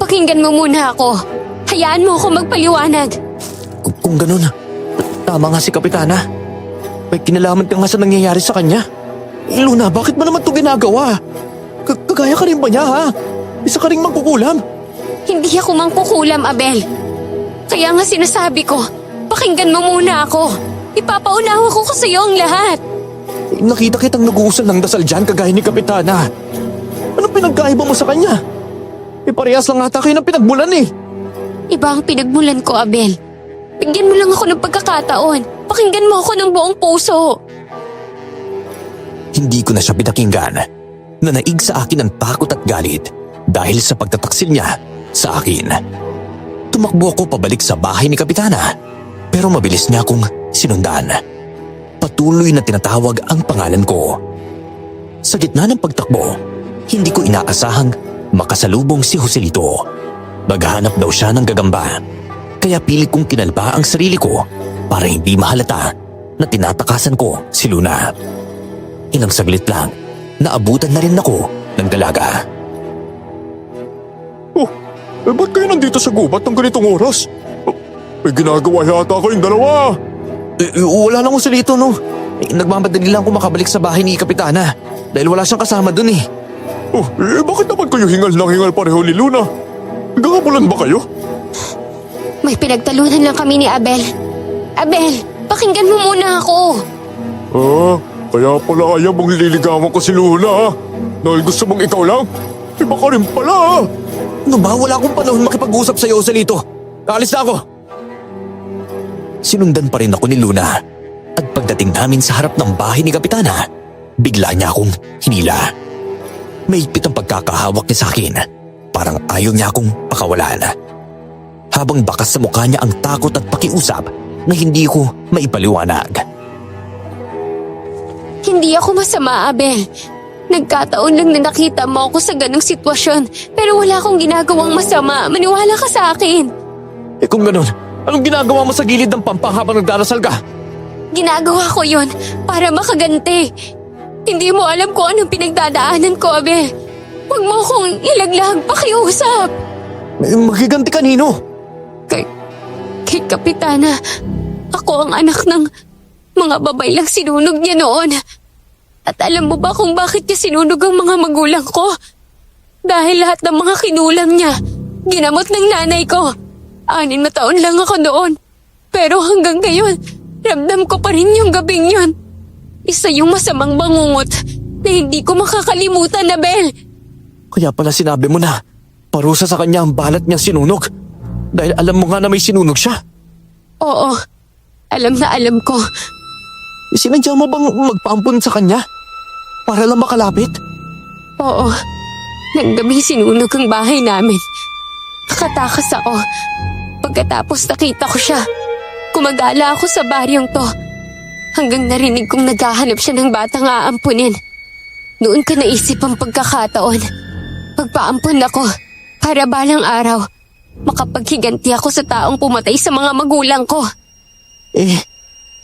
pakinggan mo muna ako. Hayaan mo ako magpaliwanag. Kung ganun, tama nga si Kapitana. May kinalaman ka nga sa nangyayari sa kanya. Luna, bakit mo naman ito ginagawa? Kagaya ka rin ba niya ha? Isa ka rin mangkukulam. Hindi ako mangkukulam, Abel. Kaya nga sinasabi ko, pakinggan mo muna ako. Ipapaunawa ko sa iyo ang lahat. Nakita kitang nag-uusal ng dasal dyan kagaya ni Kapitana. Anong pinagkaiba mo sa kanya? Parehas lang ata kayo ng pinagmulan eh. Iba ang pinagmulan ko, Abel. Bigyan mo lang ako ng pagkakataon. Pakinggan mo ako ng buong puso. Hindi ko na siya pinakinggan. Nanaig sa akin ang takot at galit dahil sa pagtataksil niya sa akin. Tumakbo ako pabalik sa bahay ni Kapitana pero mabilis niya akong sinundan. Patuloy na tinatawag ang pangalan ko. Sa gitna ng pagtakbo, hindi ko inaasahang makasalubong si Joselito. Maghanap daw siya ng gagamba. Kaya pilit kong kinalba ang sarili ko para hindi mahalata na tinatakasan ko si Luna. Ilang saglit lang, naabutan na rin ako ng dalaga. Oh, ba't kayo nandito sa gubat ng ganitong oras? May ginagawa yata kayong dalawa. Wala lang Joselito no. Nagmamadali lang kung makabalik sa bahay ni Kapitana dahil wala siyang kasama dun eh. Oh, bakit naman kayo hingal ng hingal pareho ni Luna? Gagapulan ba kayo? May pinagtalunan lang kami ni Abel. Abel, pakinggan mo muna ako. Kaya pala ayaw mong liligawan ko si Luna, ha? Dahil gusto mong ikaw lang? Iba ka rin pala, ha? Ano ba? Wala akong panahon makipag-usap sa'yo, Salito. Alis na ako. Sinundan pa rin ako ni Luna. At pagdating namin sa harap ng bahay ni Kapitana, bigla niya akong hinila. Mahigpit ang pagkakahawak niya sa akin. Parang ayaw niya akong pakawalan. Habang bakas sa mukha niya ang takot at pakiusap na hindi ko maipaliwanag. Hindi ako masama, Abel. Nagkataon lang na nakita mo ako sa ganong sitwasyon, pero wala akong ginagawang masama. Maniwala ka sa akin. Eh kung ganun, anong ginagawa mo sa gilid ng pampang habang nagdarasal ka? Ginagawa ko yon para makaganti. Hindi mo alam kung anong pinagdadaanan ko, Abel. Huwag mo akong ilaglag, pakiusap. Magiganti kanino? Kay Kapitana, ako ang anak ng mga babae lang sinunog niya noon. At alam mo ba kung bakit niya sinunog ang mga magulang ko? Dahil lahat ng mga kinulam niya, ginamot ng nanay ko. 6 na taon lang ako noon. Pero hanggang ngayon, ramdam ko pa rin yung gabing yun. Isa yung masamang bangungot na hindi ko makakalimutan, Abel. Kaya pala sinabi mo na parusa sa kanya ang balat niyang sinunog. Dahil alam mo nga na may sinunog siya. Oo, alam na alam ko. Sinadya mo bang magpaampun sa kanya? Para lang makalapit? Oo, nang gabi sinunog ang bahay namin. Nakatakas ako. Pagkatapos nakita ko siya, kumagala ako sa baryong to. Hanggang narinig kong naghahanap siya ng batang aampunin. Noon ko naisip ang pagkakataon. Pagpaampun ako, para balang araw, makapaghiganti ako sa taong pumatay sa mga magulang ko.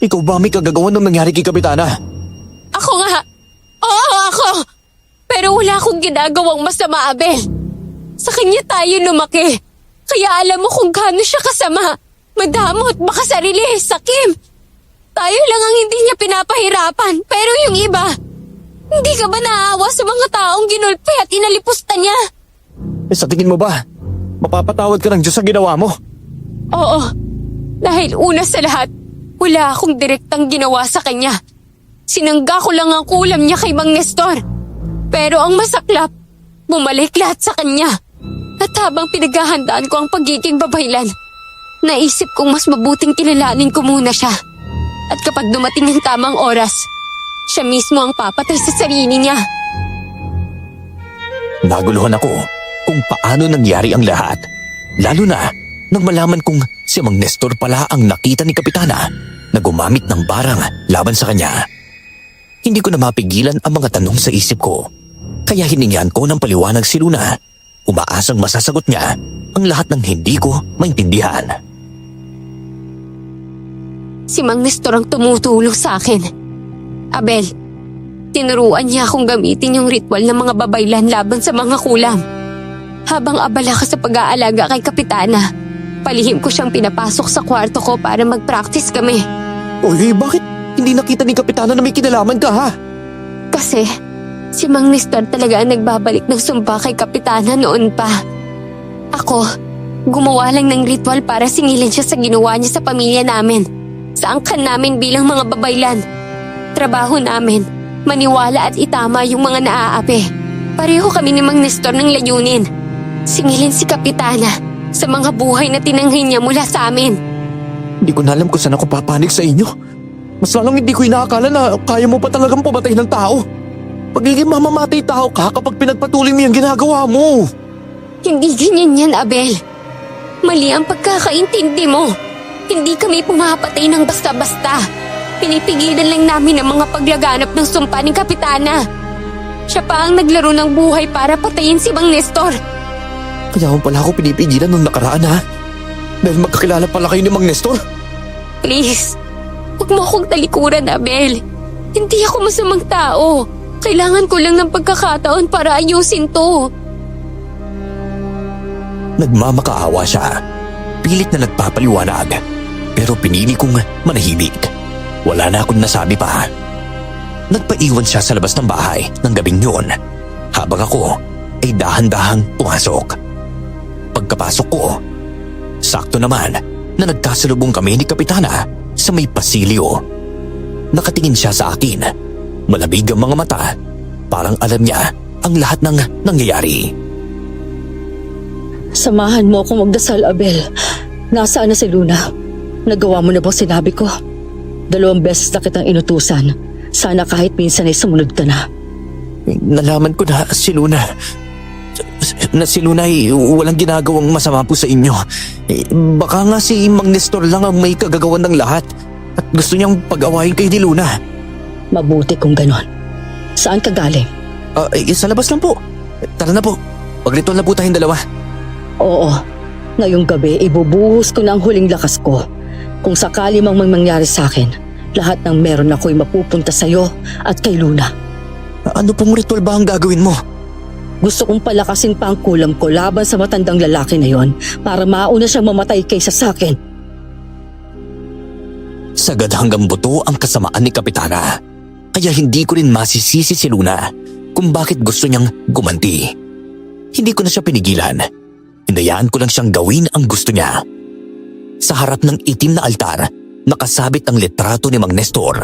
Ikaw ba may kagagawan ng nangyari kay Kapitana? Ako nga! Oo, ako! Pero wala akong ginagawang masama, Abel. Sa kanya tayo lumaki. Kaya alam mo kung gaano siya kasama. Madamot, makasarili, sakim. Tayo lang ang hindi niya pinapahirapan. Pero yung iba, hindi ka ba naawa sa mga taong ginulpi at inalipusta niya? Sa tingin mo ba, mapapatawad ka ng Diyos sa ginawa mo? Oo. Dahil una sa lahat, wala akong direktang ginawa sa kanya. Sinangga ko lang ang kulam niya kay Mang Nestor. Pero ang masaklap, bumalik lahat sa kanya. At habang pinaghahandaan ko ang pagiging babaylan, naisip kong mas mabuting kilalanin ko muna siya. At kapag dumating ang tamang oras, siya mismo ang papatay sa sarili niya. Naguluhan ako kung paano nangyari ang lahat. Lalo na nang malaman kong si Mang Nestor pala ang nakita ni Kapitana na gumamit ng barang laban sa kanya. Hindi ko na mapigilan ang mga tanong sa isip ko. Kaya hiningihan ko ng paliwanag si Luna. Umaasang masasagot niya ang lahat ng hindi ko maintindihan. Si Mang Nestor ang tumutulong sa akin. Abel, tinuruan niya akong gamitin yung ritual ng mga babaylan laban sa mga kulam. Habang abala ka sa pag-aalaga kay Kapitana, palihim ko siyang pinapasok sa kwarto ko para mag-practice kami. Oy, bakit hindi nakita ni Kapitana na may kinalaman ka ha? Kasi si Mang Nestor talaga ang nagbabalik ng sumpa kay Kapitana noon pa. Ako, gumawa lang ng ritual para singilin siya sa ginawa niya sa pamilya namin. Sa angkan namin bilang mga babaylan. Trabaho namin, maniwala at itama yung mga naaapi. Pareho kami ni Mang Nestor ng layunin. Singilin si Kapitana sa mga buhay na tinanghin niya mula sa amin. Hindi ko na alam kung saan ako papanik sa inyo. Mas lalong hindi ko inaakala na kaya mo pa talagang pumatay ng tao. Pagiging mamamatay tao ka kapag pinagpatuloy mo yung ginagawa mo. Hindi ganyan yan, Abel. Mali ang pagkakaintindi mo. Hindi kami pumapatay ng basta-basta. Pinipigilan lang namin ang mga paglaganap ng sumpa ni Kapitana. Siya pa ang naglaro ng buhay para patayin si Mang Nestor. Kaya mo pala ako pinipigilan nung nakaraan ha? Dahil magkakilala pala kayo ni Mang Nestor? Please, huwag mo akong talikuran, Abel. Hindi ako masamang tao. Kailangan ko lang ng pagkakataon para ayusin to. Nagmamakaawa siya. Pilit na nagpapaliwanag. Pero pinili kong manahimik. Wala na akong nasabi pa. Nagpaiwan siya sa labas ng bahay ng gabing yun, habang ako ay dahan-dahang pumasok. Pagkapasok ko, sakto naman na nagkasalubong kami ni Kapitana sa may pasilyo. Nakatingin siya sa akin, malamig ang mga mata, parang alam niya ang lahat ng nangyayari. Samahan mo akong magdasal, Abel. Nasaan na si Luna? Nagawa mo na bang sinabi ko? 2 beses na kitang inutusan. Sana kahit minsan ay sumunod ka na. Nalaman ko na si Luna ay walang ginagawang masama po sa inyo. Baka nga si Mang Nestor lang ang may kagagawan ng lahat at gusto niyang pag-awayin kay ni Luna. Mabuti kung ganon. Saan ka galing? Sa labas lang po. Tara na po. Magritual na po tayong dalawa. Oo. Ngayong gabi, ibubuhos ko na ang huling lakas ko. Kung sakali mang may mangyari sa akin, lahat ng meron ako'y mapupunta sa'yo at kay Luna. Ano pong ritual ba ang gagawin mo? Gusto kong palakasin pa ang kulam ko laban sa matandang lalaki na yon para mauna siyang mamatay kaysa sa akin. Sagad hanggang buto ang kasamaan ni Kapitana. Kaya hindi ko rin masisisi si Luna kung bakit gusto niyang gumanti. Hindi ko na siya pinigilan. Hinayaan ko lang siyang gawin ang gusto niya. Sa harap ng itim na altar, nakasabit ang litrato ni Mang Nestor.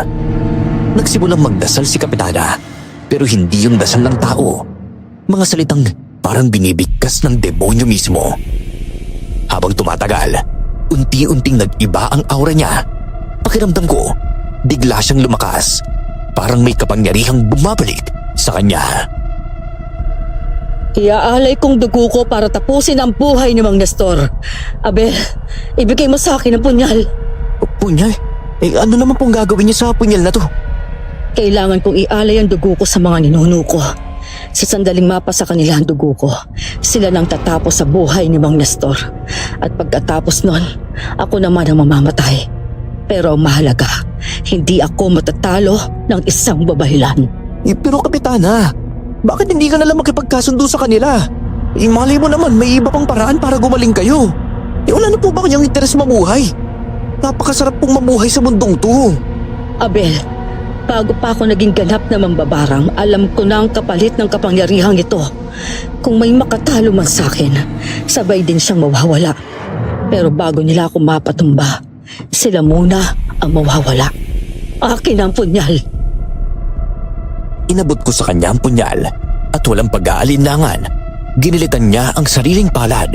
Nagsimulang magdasal si Kapitana, pero hindi yung dasal ng tao. Mga salitang parang binibigkas ng demonyo mismo. Habang tumatagal, unti-unting nag-iba ang aura niya. Pakiramdam ko, bigla siyang lumakas. Parang may kapangyarihang bumabalik sa kanya. Iaalay kong dugo ko para tapusin ang buhay ni Mang Nestor. Abel, ibigay mo sa akin ang punyal. Punyal? Ano naman pong gagawin niya sa punyal na to? Kailangan kong ialay ang dugo ko sa mga ninuno ko. Sa sandaling mapa sa kanila ang dugo ko, sila nang tatapos sa buhay ni Mang Nestor. At pagkatapos nun, ako naman ang mamamatay. Pero ang mahalaga, hindi ako matatalo ng isang babahilan. Pero Kapitana, bakit hindi ka nalang makipagkasundo sa kanila? Malay mo naman, may iba pang paraan para gumaling kayo. Wala na po ba kanyang interes mamuhay? Napakasarap pong mamuhay sa mundong to. Abel, bago pa ako naging ganap na mambabarang, alam ko na ang kapalit ng kapangyarihang ito. Kung may makatalo man sa akin, sabay din siyang mawawala. Pero bago nila ako mapatumba, sila muna ang mawawala. Akin ang punyal. Inabot ko sa kanya ang punyal at walang pag-aalinlangan. Ginilitan niya ang sariling palad.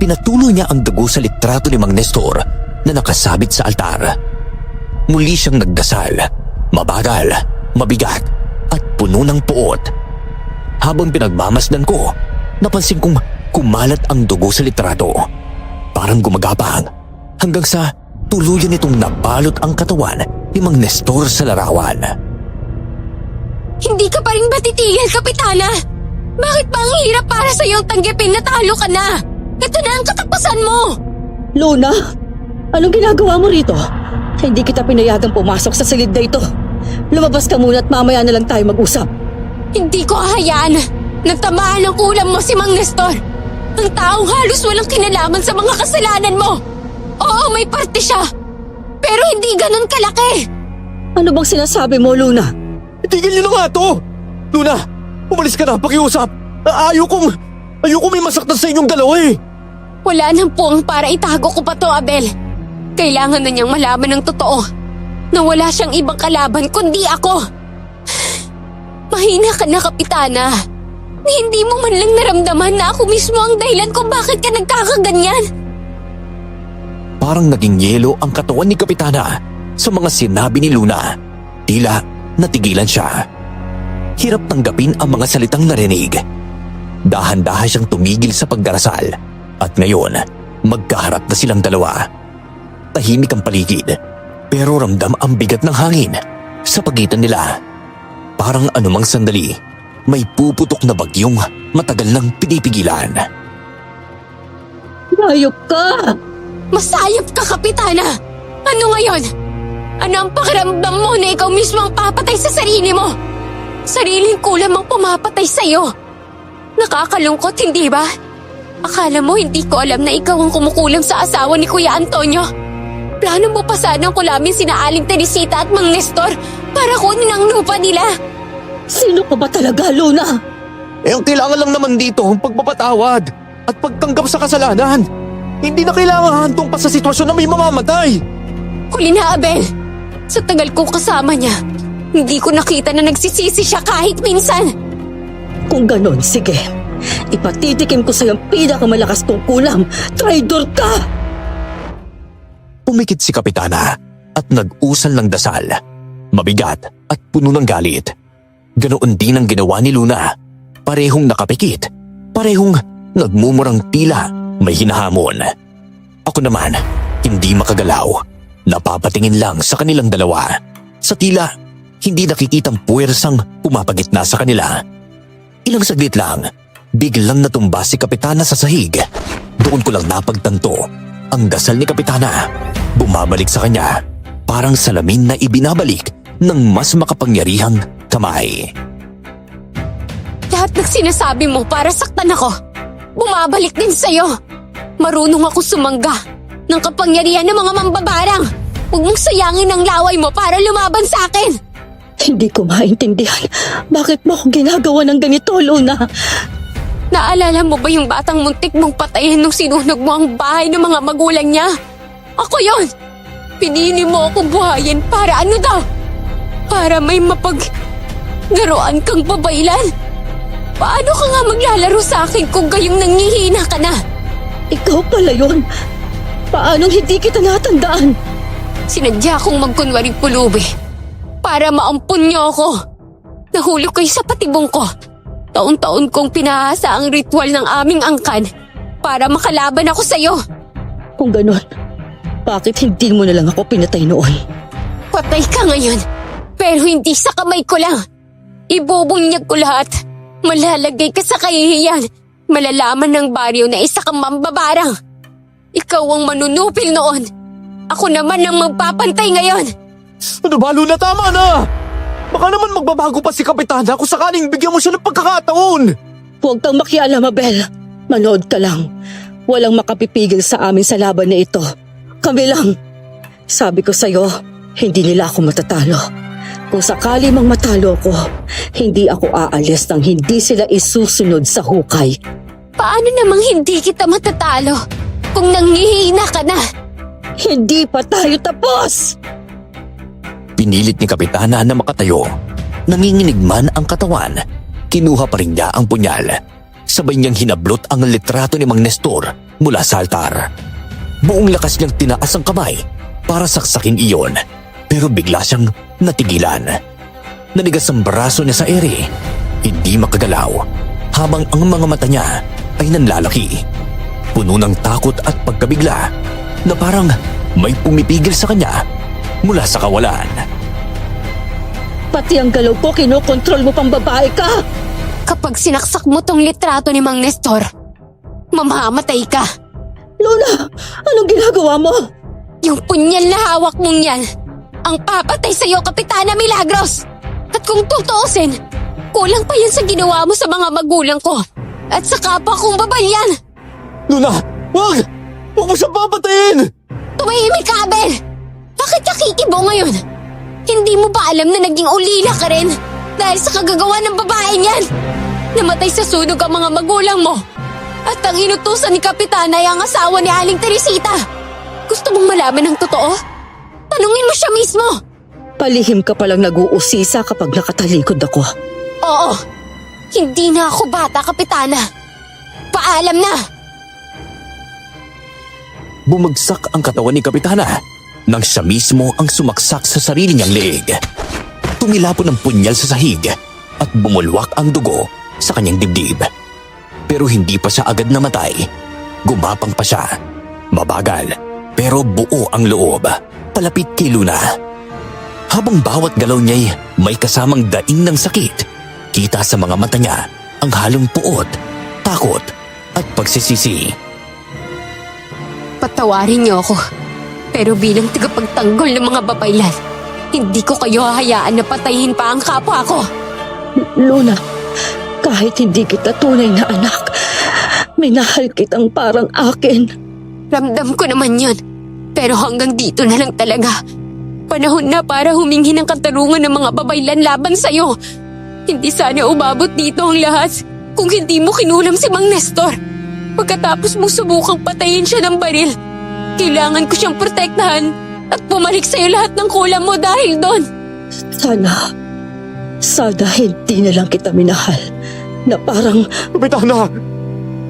Pinatuloy niya ang dugo sa litrato ni Mang Nestor na nakasabit sa altar. Muli siyang nagdasal, mabagal, mabigat at puno ng puot. Habang pinagmamasdan ko, napansin kong kumalat ang dugo sa litrato. Parang gumagapang hanggang sa tuluyan nitong nabalot ang katawan ni Mang Nestor sa larawan. Hindi ka pa rin ba titigil, Kapitana? Bakit pa ang hirap para sa iyong tanggapin na talo ka na? Ito na ang katapusan mo! Luna, anong ginagawa mo rito? Hindi kita pinayagang pumasok sa silid na ito. Lumabas ka muna at mamaya na lang tayo mag-usap. Hindi ko hahayaan. Nagtamaan ng kulam mo si Mang Nestor. Ang taong halos walang kinalaman sa mga kasalanan mo. Oo, may parte siya. Pero hindi ganun kalaki. Ano bang sinasabi mo, Luna? Tigil niyo na nga to! Luna, umalis ka na, pakiusap! Ayokong may masaktan sa inyong dalawa eh! Wala nang puwang para itago ko pa to, Abel. Kailangan na niyang malaman ng totoo na wala siyang ibang kalaban kundi ako. Mahina ka na, Kapitana. Hindi mo man lang naramdaman na ako mismo ang dahilan kung bakit ka nagkakaganyan. Parang naging yelo ang katawan ni Kapitana sa mga sinabi ni Luna. Tila natigilan siya. Hirap tanggapin ang mga salitang narinig. Dahan-dahan siyang tumigil sa pagdarasal. At ngayon, magkaharap na silang dalawa. Tahimik ang paligid, pero ramdam ang bigat ng hangin sa pagitan nila. Parang anumang sandali, may puputok na bagyong matagal nang pinipigilan. Hayop ka! Masayop ka, Kapitana! Ano ngayon? Ano ang pakiramdam mo na ikaw mismo ang papatay sa sarili mo? Sariling kulam ang pumapatay sa'yo. Nakakalungkot, hindi ba? Akala mo hindi ko alam na ikaw ang kumukulam sa asawa ni Kuya Antonio? Plano mo pa sanang kulamin sina Aling Teresita at Mang Nestor para kunin ang lupa nila. Sino ka ba talaga, Luna? Ang kailangan lang naman dito ang pagpapatawad at pagtanggap sa kasalanan. Hindi na kailangan hantong pa sa sitwasyon na may mamamatay. Huli na, Abel. Sa tagal ko kasama niya, hindi ko nakita na nagsisisi siya kahit minsan. Kung ganon, sige. Ipatitikim ko sa'yo ang pinakamalakas kong kulam. Traidor ka! Pumikit si Kapitana at nag-usal ng dasal. Mabigat at puno ng galit. Ganoon din ang ginawa ni Luna. Parehong nakapikit. Parehong nagmumurang tila may hinahamon. Ako naman, hindi makagalaw. Napapatingin lang sa kanilang dalawa. Sa tila, hindi nakikitang puwersang pumapagitna sa kanila. Ilang saglit lang, biglang natumba si Kapitana sa sahig. Doon ko lang napagtanto ang dasal ni Kapitana. Bumabalik sa kanya, parang salamin na ibinabalik ng mas makapangyarihang kamay. Lahat ng sinasabi mo para saktan ako, bumabalik din sa'yo. Marunong ako sumangga ng kapangyarihan ng mga mambabarang. Huwag mong sayangin ang laway mo para lumaban sa akin. Hindi ko maintindihan. Bakit mo ako ginagawa ng ganito, Luna? Naalala mo ba yung batang muntik mong patayin nung sinunog mo ang bahay ng mga magulang niya? Ako yon. Pinili mo ako buhayin para ano daw? Para may mapaglaruan kang babaylan? Paano ka nga maglalaro sa akin kung gayong nangihina ka na? Ikaw pala yun. Paanong hindi kita natandaan? Sinadya kong magkunwaring pulubi para maampun niyo ako. Nahulog kayo sa patibong ko. Taon-taon kong pinahasa ang ritual ng aming angkan para makalaban ako sa'yo. Kung ganon, bakit hindi mo na lang ako pinatay noon? Patay ka ngayon, pero hindi sa kamay ko lang. Ibubunyag ko lahat. Malalagay ka sa kahihiyan. Malalaman ng baryo na isa kang mambabarang. Ikaw ang manunupil noon. Ako naman ang magpapantay ngayon. Ano ba, Luna? Tama na! Baka naman magbabago pa si Kapitana kung sakaling bigyan mo siya ng pagkakataon. Huwag kang makialam, Abel. Manood ka lang. Walang makapipigil sa amin sa laban na ito. Kami lang. Sabi ko sa'yo, hindi nila ako matatalo. Kung sakali mang matalo ko, hindi ako aalis nang hindi sila isusunod sa hukay. Paano namang hindi kita matatalo kung nanghihina ka na? Hindi pa tayo tapos! Pinilit ni Kapitana na makatayo. Nanginginig man ang katawan, kinuha pa rin niya ang punyal. Sabay niyang hinablot ang litrato ni Mang Nestor mula sa altar. Buong lakas niyang tinaas ang kamay para saksakin iyon, pero bigla siyang natigilan. Nanigas ang braso niya sa ere, hindi makagalaw, habang ang mga mata niya ay nanlalaki. Puno ng takot at pagkabigla na parang may pumipigil sa kanya mula sa kawalan. Pati ang galaw ko, kinokontrol mo pang babae ka! Kapag sinaksak mo tong litrato ni Mang Nestor, mamamatay ka. Luna, anong ginagawa mo? Yung punyal na hawak mong yan, ang papatay sa'yo, Kapitana Milagros! At kung tutuusin, kulang pa yan sa ginawa mo sa mga magulang ko at sa kapwa kong babalyan! Luna, wag! Huwag mo siyang papatayin! Tumahimik ka, Abel! Bakit ka kikibo ngayon? Hindi mo ba alam na naging ulila ka rin dahil sa kagagawa ng babaeng yan? Namatay sa sunog ang mga magulang mo at ang inutusan ni Kapitana ay ang asawa ni Aling Teresita. Gusto mong malaman ang totoo? Tanungin mo siya mismo! Palihim ka palang nag-uusisa kapag nakatalikod ako. Oo, hindi na ako bata, Kapitana. Paalam na! Bumagsak ang katawan ni Kapitana nang siya mismo ang sumaksak sa sarili niyang leeg. Tumilapon ang punyal sa sahig at bumulwak ang dugo sa kanyang dibdib. Pero hindi pa siya agad namatay. Gumapang pa siya. Mabagal, pero buo ang loob. Palapit kay Luna. Habang bawat galaw niya'y may kasamang daing ng sakit, kita sa mga mata niya ang halong puot, takot at pagsisisi. Patawarin niyo ako. Pero bilang tagapagtanggol ng mga babaylan, hindi ko kayo hahayaan na patayin pa ang kapwa ko. Luna, kahit hindi kita tunay na anak, minahal kitang parang akin. Ramdam ko naman yun. Pero hanggang dito na lang talaga. Panahon na para humingi ng katarungan ng mga babaylan laban sa'yo. Hindi sana umabot dito ang lahat kung hindi mo kinulam si Mang Nestor. Pagkatapos mong subukang patayin siya ng baril, kailangan ko siyang protektahan at bumalik sa'yo lahat ng kulam mo dahil doon. Sana hindi na lang kita minahal na parang Kapitana!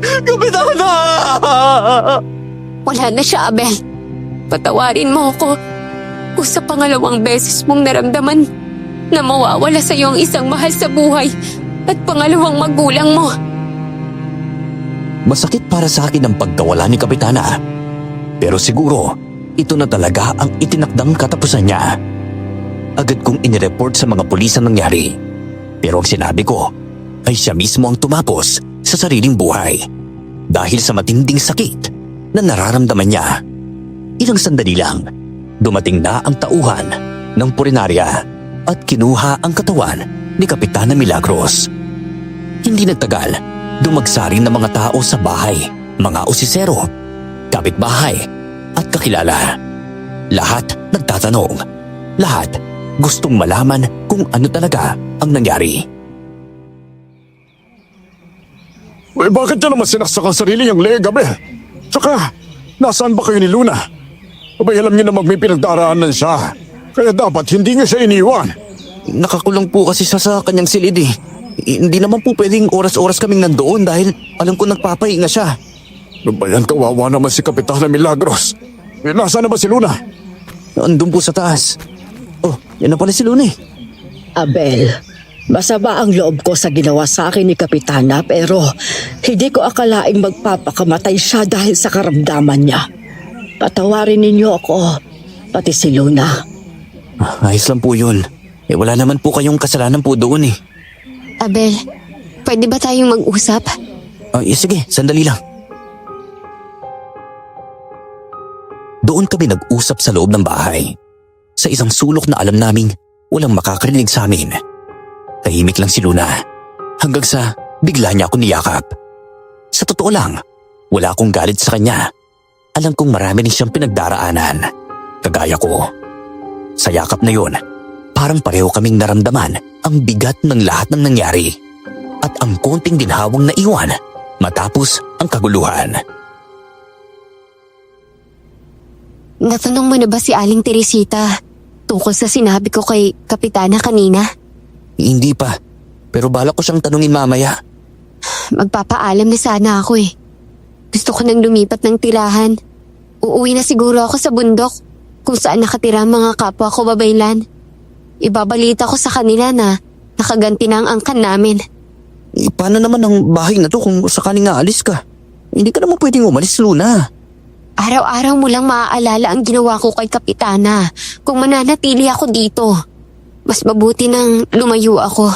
Kapitana! Wala na siya, Abel. Patawarin mo ako kung sa pangalawang beses mong naramdaman na mawawala sa iyo ang isang mahal sa buhay at pangalawang magulang mo. Masakit para sa akin ang pagkawala ni Kapitana. Pero siguro, ito na talaga ang itinakdang katapusan niya. Agad kong inireport sa mga pulis ang nangyari. Pero ang sinabi ko ay siya mismo ang tumapos sa sariling buhay dahil sa matinding sakit na nararamdaman niya. Ilang sandali lang, dumating na ang tauhan ng purinarya at kinuha ang katawan ni Kapitana Milagros. Hindi nagtagal, dumagsa rin ng mga tao sa bahay, mga osisero, kapitbahay at kakilala. Lahat nagtatanong, lahat gustong malaman kung ano talaga ang nangyari. Bakit niya naman sinaksak ang sarili niyang leg, Abel? Tsaka, nasaan ba kayo ni Luna? Abay, alam niyo namang may pinagdaraanan siya. Kaya dapat hindi niyo siya iniwan. Nakakulong po kasi siya sa kanyang silid eh. Hindi naman po pwedeng oras-oras kaming nandoon dahil alam ko nagpapahinga siya. Ano ba yan? Kawawa naman si Kapitana Milagros. Nasaan na ba si Luna? Andun po sa taas. Oh, yan na pala si Luna eh. Abel. Masama ang loob ko sa ginawa sa akin ni Kapitana pero hindi ko akalaing magpapakamatay siya dahil sa karamdaman niya. Patawarin ninyo ako, pati si Luna. Ayos lang po yun. Wala naman po kayong kasalanan po doon eh. Abel, pwede ba tayong mag-usap? Sige, sandali lang. Doon kami nag-usap sa loob ng bahay. Sa isang sulok na alam naming walang makakarinig sa amin. Tahimik lang si Luna hanggang sa bigla niya ako niyakap. Sa totoo lang, wala akong galit sa kanya. Alam kong marami rin siyang pinagdaraanan. Kagaya ko. Sa yakap na yon, parang pareho kaming naramdaman ang bigat ng lahat ng nangyari at ang konting ginhawang naiwan matapos ang kaguluhan. Natanong mo na ba si Aling Teresita tungkol sa sinabi ko kay Kapitana kanina? Hindi pa, pero balak ko siyang tanungin mamaya. Magpapaalam na sana ako eh. Gusto ko nang lumipat ng tirahan. Uuwi na siguro ako sa bundok kung saan nakatira ang mga kapwa ko babaylan. Ibabalita ko sa kanila na nakaganti na ang angkan namin. Paano naman ang bahay na to kung sakaling aalis ka? Hindi ka naman pwedeng umalis, Luna. Araw-araw mo lang maaalala ang ginawa ko kay Kapitana kung mananatili ako dito. Mas mabuti nang lumayo ako.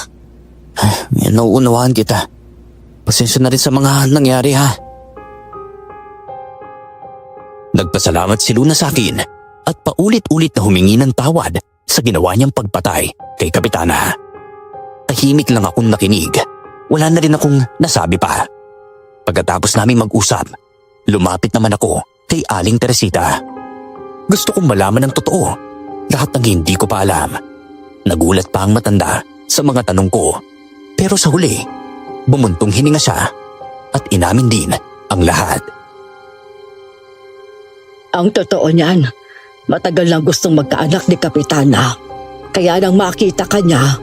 Nauunawaan kita. Pasensya na rin sa mga nangyari ha. Nagpasalamat si Luna sa akin at paulit-ulit na humingi ng tawad sa ginawa niyang pagpatay kay Kapitana. Tahimik lang akong nakinig. Wala na rin akong nasabi pa. Pagkatapos naming mag-usap, lumapit naman ako kay Aling Teresita. Gusto kong malaman ng totoo, lahat ng hindi ko pa alam. Nagulat pa ang matanda sa mga tanong ko. Pero sa huli, bumuntong hininga siya at inamin din ang lahat. Ang totoo niyan, matagal lang gustong magkaanak ni Kapitana. Kaya nang makita ka niya,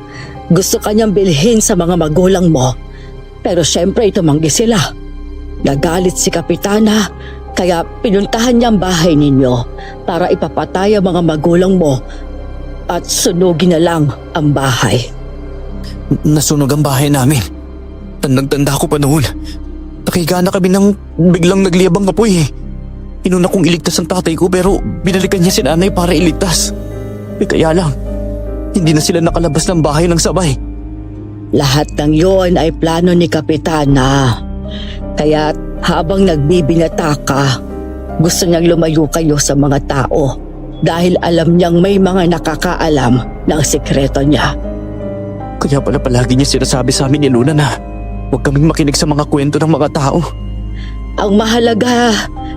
gusto kanyang bilhin sa mga magulang mo. Pero syempre tumanggi sila. Nagalit si Kapitana, kaya pinuntahan niya ang bahay ninyo para ipapatay ang mga magulang mo at sunugin na lang ang bahay. Nasunog ang bahay namin. Tandang-tanda ko pa noon. Nakahiga na kami nang biglang nagliyabang apoy eh. Inuna kong iligtas ang tatay ko pero binalikan niya si nanay para iligtas. Kaya lang, hindi na sila nakalabas ng bahay ng sabay. Lahat ng yon ay plano ni Kapitana. Kaya habang nagbibinata ka, gusto niyang lumayo kayo sa mga tao dahil alam niyang may mga nakakaalam ng sikreto niya. Kaya pala palagi niya sinasabi sa amin ni Luna na huwag kaming makinig sa mga kwento ng mga tao. Ang mahalaga,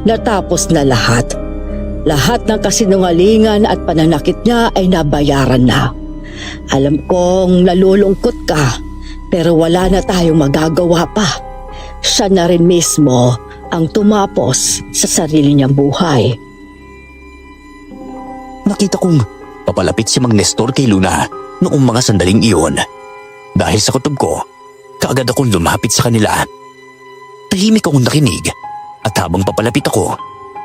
natapos na lahat. Lahat ng kasinungalingan at pananakit niya ay nabayaran na. Alam kong nalulungkot ka, pero wala na tayong magagawa pa. Siya na rin mismo ang tumapos sa sarili niyang buhay. Nakita kong papalapit si Mang Nestor kay Luna noong mga sandaling iyon. Dahil sa kutob ko, kaagad akong lumapit sa kanila. Tahimik akong nakinig at habang papalapit ako,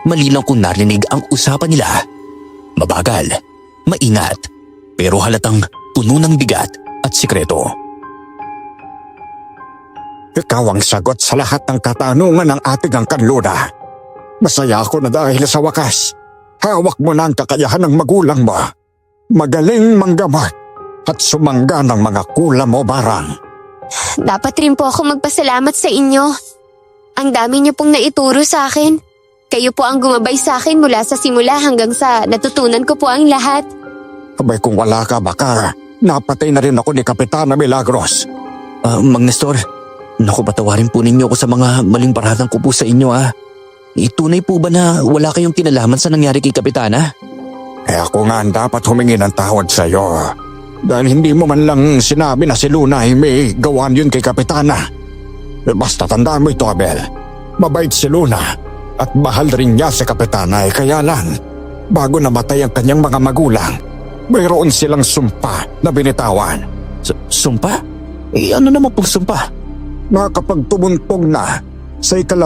malinaw kong narinig ang usapan nila. Mabagal, maingat, pero halatang puno ng bigat at sikreto. Ikaw ang sagot sa lahat ng katanungan ng ating angkan Luna. Masaya ako na dahil sa wakas, hawak mo na ang kakayahan ng magulang mo. Magaling manggamot at sumangga ng mga kulam mo barang. Dapat rin po ako magpasalamat sa inyo. Ang dami niyo pong naituro sa akin. Kayo po ang gumabay sa akin mula sa simula hanggang sa natutunan ko po ang lahat. Abay kung wala ka baka, napatay na rin ako ni Kapitana Milagros. Mang Nestor, naku patawarin po ninyo ako sa mga maling paratang ko po sa inyo Itunay po ba na wala kayong kinalaman sa nangyari kay Kapitana? Ako nga ang dapat humingi ng tawad sa iyo. Dahil hindi mo man lang sinabi na si Luna ay may gawan yun kay Kapitana. Basta tandaan mo ito, Abel. Mabait si Luna at mahal rin niya si Kapitana kaya lang, bago namatay ang kanyang mga magulang, mayroon silang sumpa na binitawan. Sumpa? Ano naman pong sumpa? Nakapagtumuntog na sa 18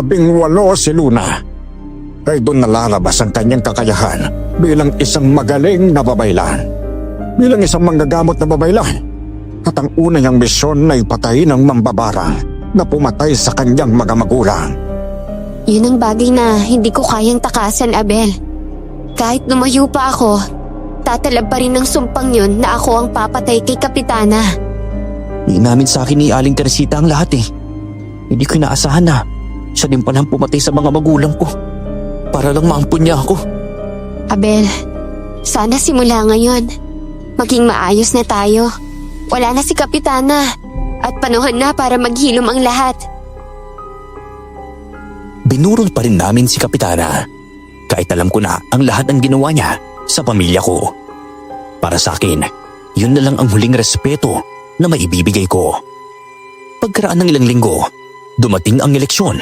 si Luna, ay doon nalalabas ang kanyang kakayahan bilang isang magaling na babaylan. Bilang isang manggagamot na babaylan. At ang una niyang misyon ay patayin ang mambabarang na pumatay sa kanyang mga magulang. Yun ang bagay na hindi ko kayang takasan, Abel. Kahit lumayo pa ako, tatalab pa rin ng sumpang yun na ako ang papatay kay Kapitana. Inamin sa akin ni Aling Teresita ang lahat Hindi ko inaasahan na siya din palang pumatay sa mga magulang ko para lang maampun niya ako. Abel, sana simula ngayon, maging maayos na tayo. Wala na si Kapitana at panahon na para maghilom ang lahat. Binurol pa rin namin si Kapitana kahit alam ko na ang lahat ng ginawa niya sa pamilya ko. Para sa akin, yun na lang ang huling respeto na maibibigay ko. Pagkaraan ng ilang linggo, dumating ang eleksyon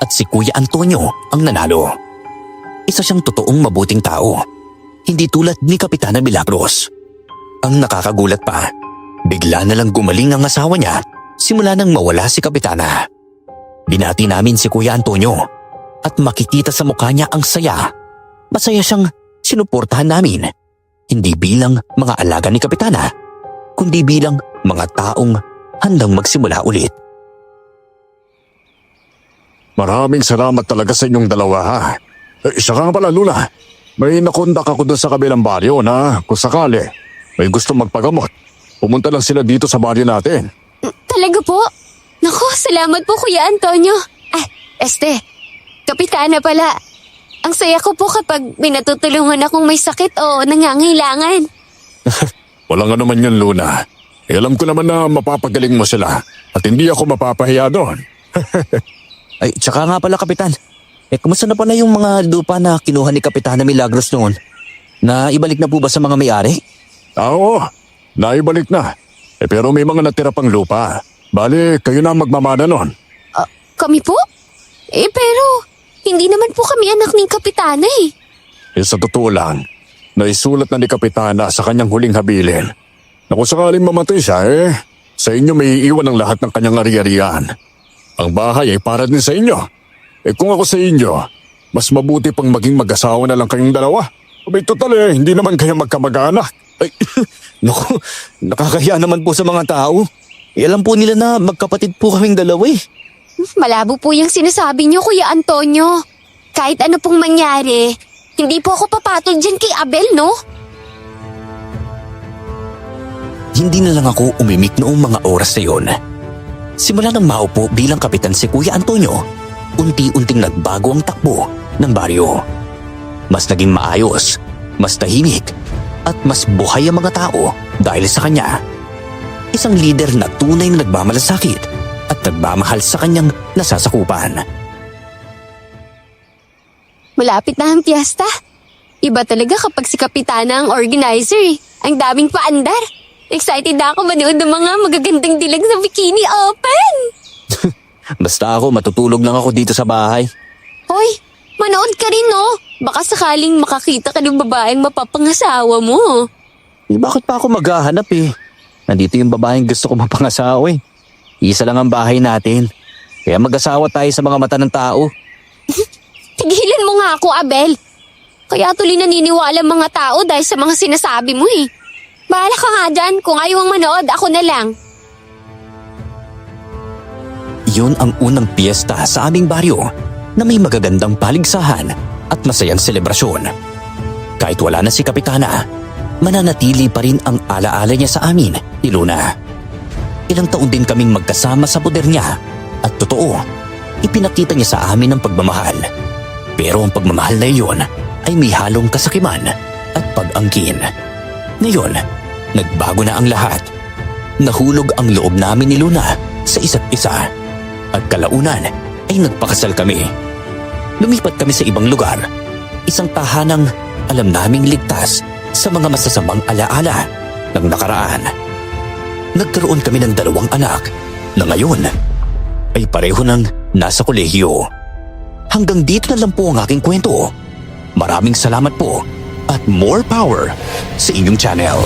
at si Kuya Antonio ang nanalo. Isa siyang totoong mabuting tao, hindi tulad ni Kapitana Milagros. Ang nakakagulat pa, bigla na lang gumaling ang asawa niya simula nang mawala si Kapitana. Binati namin si Kuya Antonio at makikita sa mukha niya ang saya. Masaya siyang sinuportahan namin, hindi bilang mga alaga ni Kapitana, kundi bilang mga taong handang magsimula ulit. Maraming salamat talaga sa inyong dalawa Isa ka nga pala, Luna. May nakondak ako doon sa kabilang baryo na kung sakali may gusto magpagamot, pumunta lang sila dito sa baryo natin. Talaga po? Naku, salamat po Kuya Antonio. Kapitana pala. Ang saya ko po kapag may natutulungan akong may sakit o nangangailangan. Walang ano man yun, Luna. Alam ko naman na mapapagaling mo sila at hindi ako mapapahiya doon. Ay, tsaka nga pala Kapitan. Kumusta na pala yung mga lupa na kinuha ni Kapitana Milagros noon? Na ibalik na po ba sa mga may-ari? Oo, naibalik na. Pero may mga natira pang lupa. Bale, kayo na magmamana nun. Kami po? Pero hindi naman po kami anak ni Kapitana Sa totoo lang, naisulat na ni Kapitana sa kanyang huling habilin na kung sakaling mamatay siya sa inyo may iiwan ang lahat ng kanyang ari-arian. Ang bahay ay para din sa inyo. Kung ako sa inyo, mas mabuti pang maging mag-asawa na lang kayong dalawa. Abay total hindi naman kayo magkamag-anak. Ay, naku, nakakahiya naman po sa mga tao. Alam po nila na magkapatid po kaming dalawa Malabo po yung sinasabi niyo, Kuya Antonio. Kahit ano pong mangyari, hindi po ako papatol dyan kay Abel, no? Hindi na lang ako umimik noong mga oras na yon. Simula nang maupo bilang kapitan si Kuya Antonio, unti-unting nagbago ang takbo ng baryo. Mas naging maayos, mas tahimik, at mas buhay ang mga tao dahil sa kanya. Isang lider na tunay na nagmamalasakit at nagmamahal sa kanyang nasasakupan. Malapit na ang piyesta. Iba talaga kapag si Kapitana ang organizer eh. Ang daming paandar. Excited na ako manood ng mga magagandang dilag sa bikini open. Basta ako, matutulog lang ako dito sa bahay. Hoy, manood ka rin no. Baka sakaling makakita ka ng babaeng mapapangasawa mo. Eh, bakit pa ako maghahanap eh? Nandito yung babaeng gusto ko mapangasawa eh. Isa lang ang bahay natin. Kaya mag-asawa tayo sa mga mata ng tao. Tigilan mo nga ako, Abel. Kaya tuloy naniniwala ang mga tao dahil sa mga sinasabi mo eh. Bahala ka nga dyan. Kung ayaw ang manood, ako na lang. Yun ang unang piyesta sa aming baryo na may magagandang paligsahan at masayang selebrasyon. Kahit wala na si Kapitana, mananatili pa rin ang alaala niya sa amin ni Luna. Ilang taon din kaming magkasama sa poder niya at totoo, ipinakita niya sa amin ang pagmamahal. Pero ang pagmamahal na iyon ay may halong kasakiman at pag-angkin. Ngayon, nagbago na ang lahat. Nahulog ang loob namin ni Luna sa isa't isa. At kalaunan ay nagpakasal kami. Lumipat kami sa ibang lugar. Isang tahanang alam naming ligtas sa mga masasamang alaala ng nakaraan. Nagkaroon kami ng 2 anak na ngayon ay pareho nang nasa kolehiyo. Hanggang dito na lang po ang aking kwento. Maraming salamat po at more power sa inyong channel.